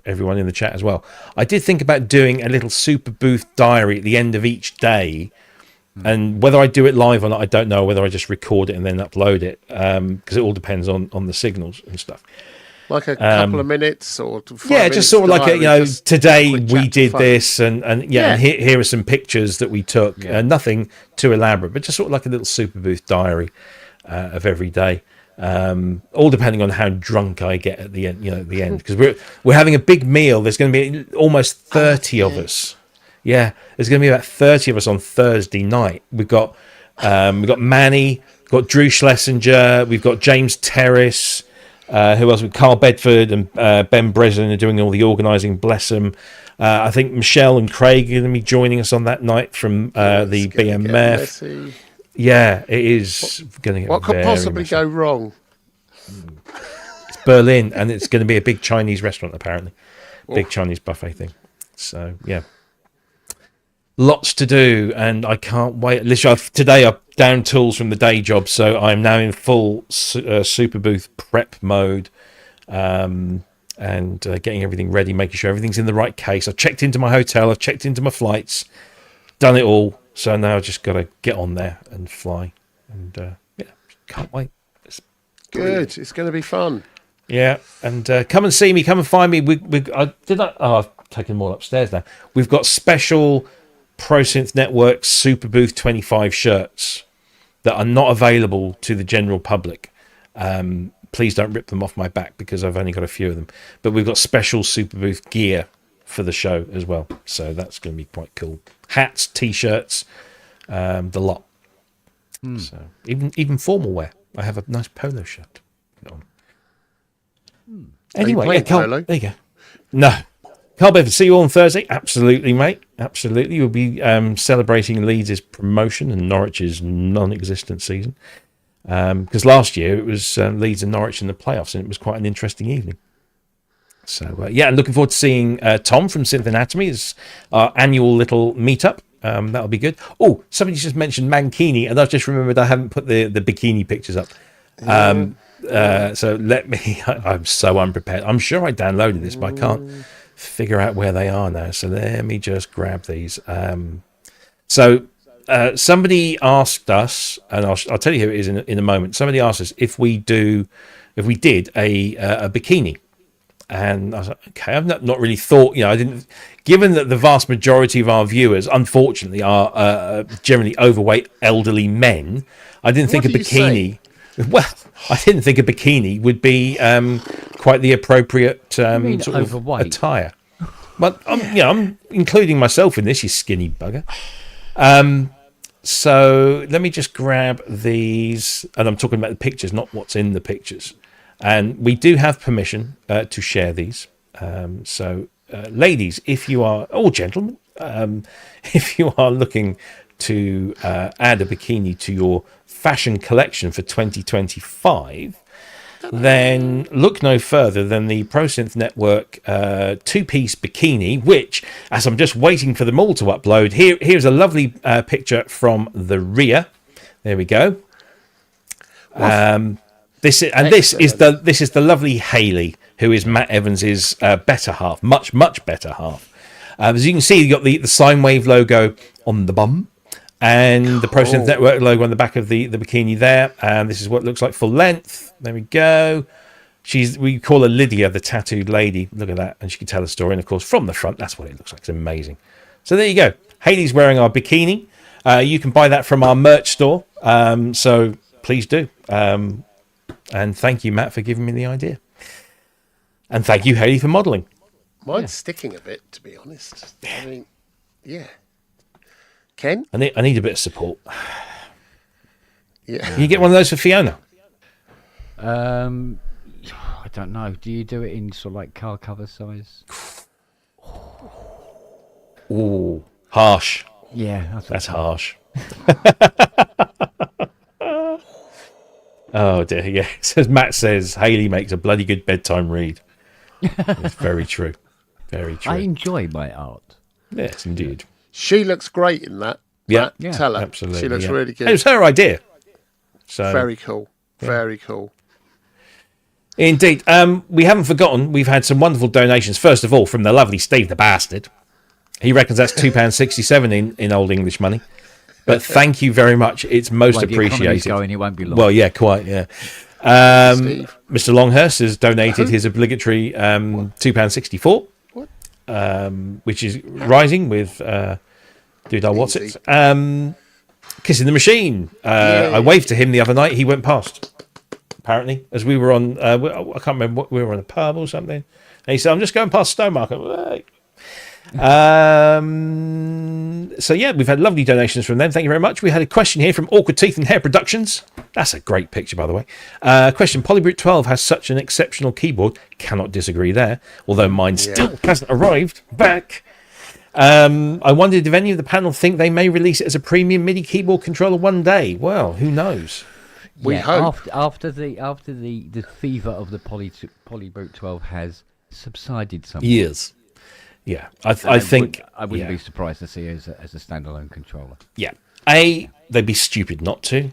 everyone in the chat as well, I did think about doing a little super booth diary at the end of each day. And whether I do it live or not, I don't know. Whether I just record it and then upload it, because it all depends on the signals and stuff. Like a couple of minutes or 5 minutes just sort of like today we did fun. This and here are some pictures that we took. Nothing too elaborate, but just sort of like a little super booth diary of every day. All depending on how drunk I get at the end. Because we're having a big meal. There's going to be almost 30 of us. Yeah, there's going to be about 30 of us on Thursday night. We've got Manny, we've got Drew Schlesinger, we've got James Terrace. Who else? With Carl Bedford and Ben Breslin are doing all the organising. Bless them. I think Michelle and Craig are going to be joining us on that night from the BMF. Yeah, it is going to get. What could possibly go wrong? It's Berlin, and it's going to be a big Chinese restaurant apparently, big Chinese buffet thing. So yeah, lots to do, and I can't wait. Literally, today I've down tools from the day job, so I'm now in full super booth prep mode, and getting everything ready, making sure everything's in the right case. I've checked into my hotel, I've checked into my flights, done it all. So now I've just got to get on there and fly, and can't wait. It's good. It's going to be fun. Yeah, and come and see me, come and find me. I've taken them all upstairs now. We've got special ProSynth Network Super Booth 25 shirts that are not available to the general public. Please don't rip them off my back because I've only got a few of them. But we've got special Super Booth gear for the show as well. So that's going to be quite cool. Hats, t-shirts, the lot. So even formal wear. I have a nice polo shirt on. Anyway, polo? There you go. No. Carl Bevan, see you all on Thursday. Absolutely, mate. Absolutely. We'll be celebrating Leeds' promotion and Norwich's non-existent season. Because last year it was Leeds and Norwich in the playoffs, and it was quite an interesting evening. So, and looking forward to seeing Tom from Synth Anatomy as our annual little meetup. That'll be good. Oh, somebody just mentioned Mankini, and I've just remembered I haven't put the bikini pictures up. So let me... I'm so unprepared. I'm sure I downloaded this, but I can't figure out where they are now. So let me just grab these. Somebody asked us, and I'll tell you who it is in a moment. Somebody asked us if we did a bikini. And I was like, okay, I've not really thought, I didn't, given that the vast majority of our viewers, unfortunately, are generally overweight elderly men, I didn't think a bikini, I didn't think a bikini would be quite the appropriate sort of attire. But I'm including myself in this, you skinny bugger. So let me just grab these, and I'm talking about the pictures, not what's in the pictures. And we do have permission to share these. Ladies, if you are, gentlemen, if you are looking to add a bikini to your fashion collection for 2025, then look no further than the ProSynth Network two-piece bikini, which, as I'm just waiting for them all to upload, here's a lovely picture from the rear. There we go. This is the lovely Hayley, who is Matt Evans's better half, much better half. As you can see, you got the sine wave logo on the bum, and the ProSynth Network logo on the back of the bikini there. And this is what it looks like full length. There we go. We call her Lydia, the tattooed lady. Look at that, and she can tell a story. And of course, from the front, that's what it looks like. It's amazing. So there you go. Hayley's wearing our bikini. You can buy that from our merch store. So please do. And thank you, Matt, for giving me the idea. And thank you, Hayley, for modelling. Mine's sticking a bit, to be honest. I mean, yeah. Ken? I need a bit of support. Yeah. Can you get one of those for Fiona? I don't know. Do you do it in sort of like car cover size? Ooh, harsh. Yeah, that's harsh. Oh dear, yeah. As Matt says, Hayley makes a bloody good bedtime read. It's very true. Very true. I enjoy my art. Yes, indeed. She looks great in that. Yeah, tell her. Absolutely. She looks really good. It was her idea. So very cool. Very cool. Indeed. We haven't forgotten. We've had some wonderful donations. First of all, from the lovely Steve the Bastard. He reckons that's £2.67 in old English money. But thank you very much. It's most appreciated. Going, it won't be long. Well, yeah, quite, yeah. Mr. Longhurst has donated his obligatory £2.64, which is rising with what's it? Kissing the Machine. I waved to him the other night. He went past, apparently, as we were on, I can't remember, we were on a pub or something. And he said, I'm just going past Stowmarket. So yeah, we've had lovely donations from them. Thank you very much. We had a question here from Awkward Teeth and Hair Productions. That's a great picture, by the way. Question: Polybrute 12 has such an exceptional keyboard. Cannot disagree there. Although mine still hasn't arrived back. I wondered if any of the panel think they may release it as a premium MIDI keyboard controller one day. Well, who knows? We hope. After the fever of the Polybrute 12 has subsided somewhat. Years. Yeah, I think I wouldn't be surprised to see it as a standalone controller. Yeah. A, they'd be stupid not to. Yeah.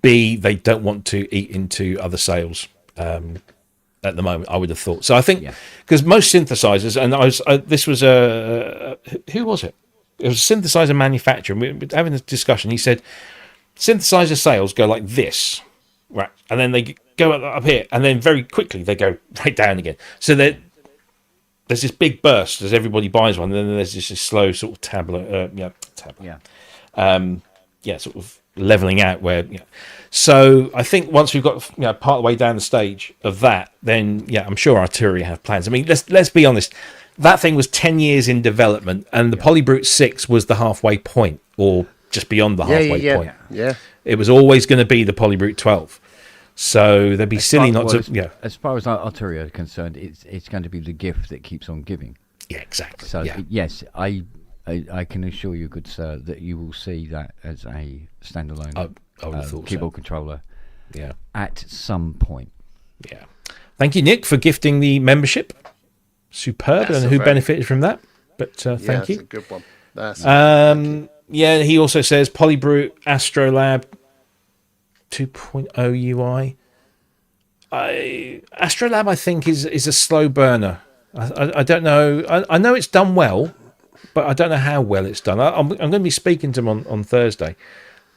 B, they don't want to eat into other sales at the moment, I would have thought. So I think, because most synthesizers, and this was who was it? It was a synthesizer manufacturer, and we were having a discussion. He said, synthesizer sales go like this, right? And then they go up here, and then very quickly they go right down again. So there's this big burst as everybody buys one, and then there's this slow sort of tablet. Sort of leveling out where. So I think once we've got part of the way down the stage of that, then I'm sure Arturia have plans. I mean, let's be honest. that thing was 10 years in development, and the Polybrute 6 was the halfway point, or just beyond the halfway point. Yeah. It was always going to be the Polybrute 12. So they'd be silly not to. As far as Arturia are concerned, it's going to be the gift that keeps on giving. Yeah, exactly. So yes, I can assure you, good sir, that you will see that as a standalone I would have thought keyboard controller. Yeah. At some point. Yeah. Thank you, Nick, for gifting the membership. Superb. I don't know who benefited from that, but thank you. That's a good one. Yeah, he also says Polybrute Astrolab 2.0 UI. Astrolab, I think, is a slow burner. I don't know. I know it's done well, but I don't know how well it's done. I'm going to be speaking to him on Thursday.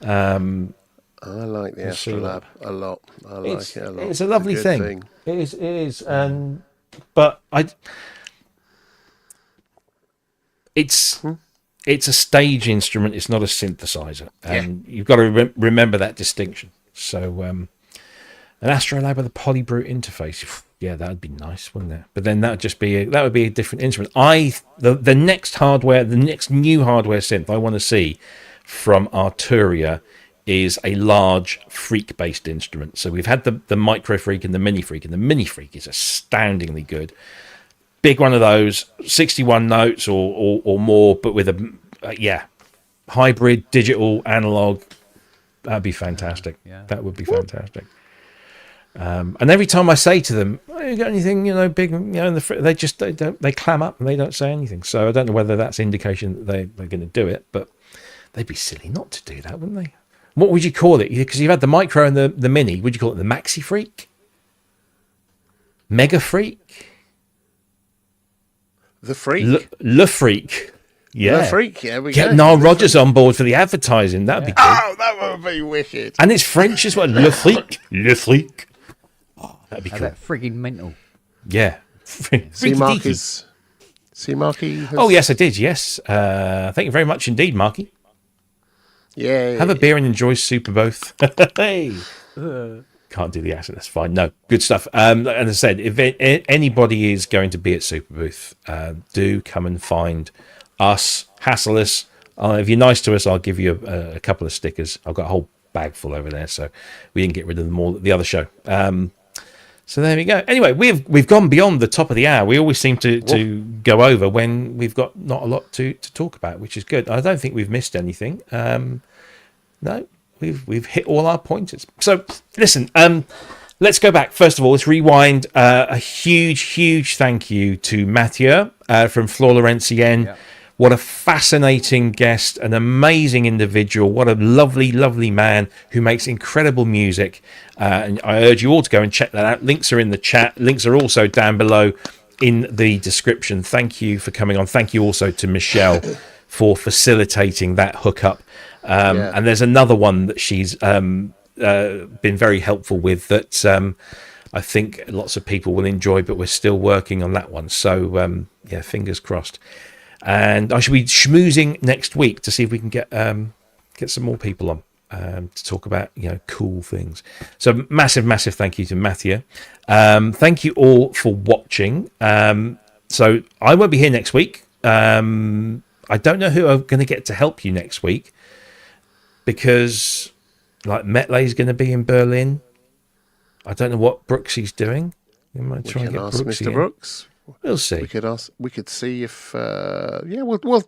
I like the Astrolab a lot. I like it a lot. It's a lovely thing. It is. But it's a stage instrument. It's not a synthesizer, and you've got to remember that distinction. So, an Astrolab with a Polybrute interface, yeah, that would be nice, wouldn't it? But then that would be a different instrument. The next new hardware synth I want to see from Arturia is a large Freak-based instrument. So we've had the Micro Freak and the Mini Freak, and the Mini Freak is astoundingly good. Big one of those, 61 notes or more, but with a hybrid digital analog. That'd be fantastic. Yeah. That would be fantastic. And every time I say to them, oh, "You got anything, big?" They clam up and they don't say anything. So I don't know whether that's indication that they're going to do it, but they'd be silly not to do that, wouldn't they? What would you call it? Because you've had the Micro and the Mini. Would you call it the Maxi Freak? Mega Freak? The Freak? Le Freak. Yeah. The Freak, yeah. Get Nile Rodgers on board for the advertising. That'd be good. Oh, that would be wicked. And it's French as well. Le Freak. Le Freak. Oh, that'd be cool. That frigging mental. Yeah. See, Marky? Oh, yes, I did. Yes. Thank you very much indeed, Marky. Yeah. Have a beer and enjoy Super both. Hey. Can't do the accent. That's fine. No, good stuff. As I said, if anybody is going to be at Super Booth, do come and find us, hassle us. If you're nice to us, I'll give you a couple of stickers. I've got a whole bag full over there, so we didn't get rid of them all at the other show. So there we go. Anyway, we've gone beyond the top of the hour. We always seem to go over when we've got not a lot to talk about, which is good. I don't think we've missed anything. No, we've hit all our pointers. So listen, let's go back. First of all, let's rewind. A huge thank you to Mathieu from Flore Laurentienne. Yeah. What a fascinating guest, an amazing individual. What a lovely man who makes incredible music. And I urge you all to go and check that out. Links are in the chat. Links are also down below in the description. Thank you for coming on. Thank you also to Michelle for facilitating that hookup. And there's another one that she's been very helpful with that I think lots of people will enjoy, but we're still working on that one. So, fingers crossed. And I should be schmoozing next week to see if we can get some more people on to talk about cool things. So massive thank you to Mathieu. Thank you all for watching. So I won't be here next week. I don't know who I'm going to get to help you next week because Metley is going to be in Berlin. I don't know what Brooksy's doing. We might try and get ask Brooksy Mr. Brooks. We'll see. We could see if we'll work.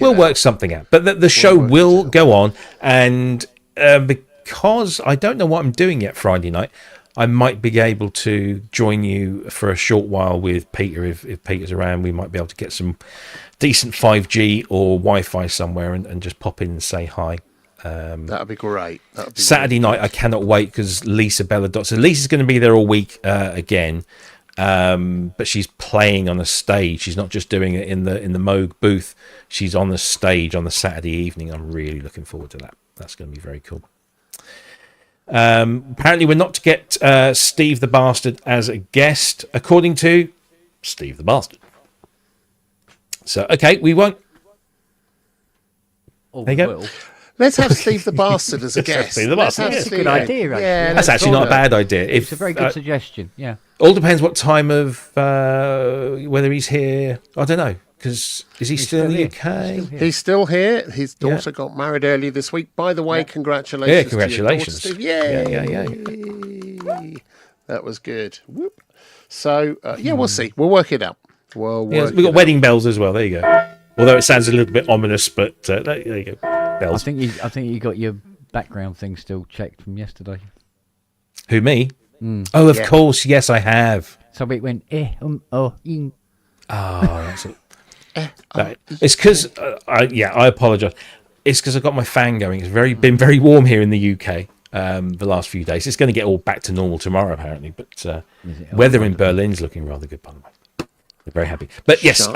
We'll work something out. But the show will go on, and because I don't know what I'm doing yet Friday night, I might be able to join you for a short while with Peter. If Peter's around, we might be able to get some decent 5G or Wi-Fi somewhere and just pop in and say hi. That'd be great. Saturday night, I cannot wait because Lisa Belladot. So Lisa's going to be there all week again. But she's playing on a stage. She's not just doing it in the Moog booth. She's on the stage on the Saturday evening. I'm really looking forward to that. That's going to be very cool. Apparently we're not to get Steve the Bastard as a guest, according to Steve the Bastard. So okay, we won't. Oh, there you go. Let's have Steve the Bastard as a guest. Steve the Bastard. That's a good idea, actually. That's actually not a bad idea. It's a very good suggestion, yeah. All depends what time of whether he's here. I don't know, because is he still in the UK? He's still here. His daughter got married early this week. By the way, congratulations! Yeah, congratulations! To your daughter, Steve. Yeah. That was good. Whoop. So we'll see. We'll work it out. We've got wedding bells as well. There you go. Although it sounds a little bit ominous, but there you go. Bells. I think you got your background thing still checked from yesterday. Who, me? Oh, of course. Yes, I have. So it went ing. That's it. It's because I apologise. It's because I've got my fan going. It's been very warm here in the UK the last few days. It's going to get all back to normal tomorrow, apparently. But weather in Berlin's looking rather good, by the way. We're very happy. But yes,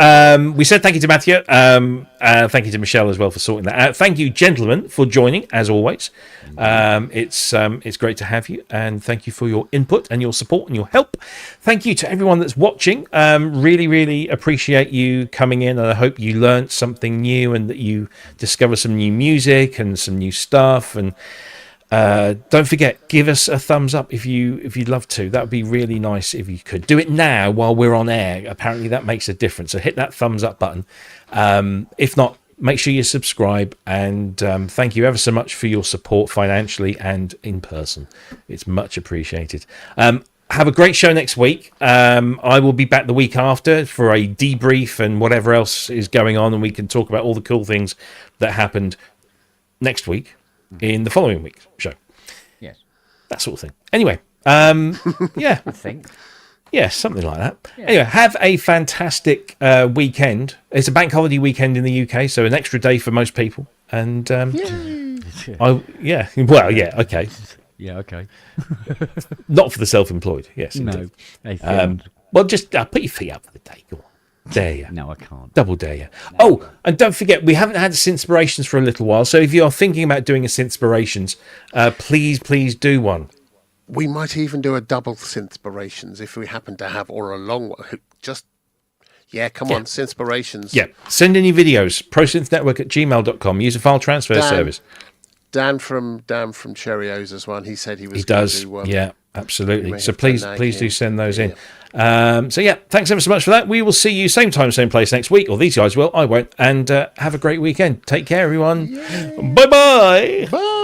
we said thank you to Mathieu. Thank you to Michelle as well for sorting that out. Thank you, gentlemen, for joining, as always. It's great to have you, and thank you for your input and your support and your help. Thank you to everyone that's watching. Really, really appreciate you coming in, and I hope you learnt something new and that you discover some new music and some new stuff. And don't forget, give us a thumbs up if you'd love to. That would be really nice if you could do it now while we're on air. Apparently that makes a difference, so hit that thumbs up button. If not, make sure you subscribe, and thank you ever so much for your support financially and in person. It's much appreciated. Have a great show next week. I will be back the week after for a debrief and whatever else is going on, and we can talk about all the cool things that happened next week in the following week's show. Yes. That sort of thing. Anyway, yeah. I think. Yeah, something like that. Yeah. Anyway, have a fantastic weekend. It's a bank holiday weekend in the UK, so an extra day for most people. And okay. Yeah, okay. Not for the self-employed. Yes, no. Well, just put your feet up for the day. Go on. Dare you? No, I can't. Double dare you. Oh, and don't forget, we haven't had Synthspirations for a little while, so if you are thinking about doing a Synthspirations, please do one. We might even do a double Synthspirations if we happen to have, or a long one. Come on, Synthspirations. Yeah, send in your videos, prosynthnetwork@gmail.com. Use a file transfer service. Dan from Cheerios as well. He said he was. He does. Yeah, absolutely. So please do send those in. Thanks ever so much for that. We will see you same time, same place next week, or these guys will. I won't. And have a great weekend. Take care, everyone. Bye-bye. Bye.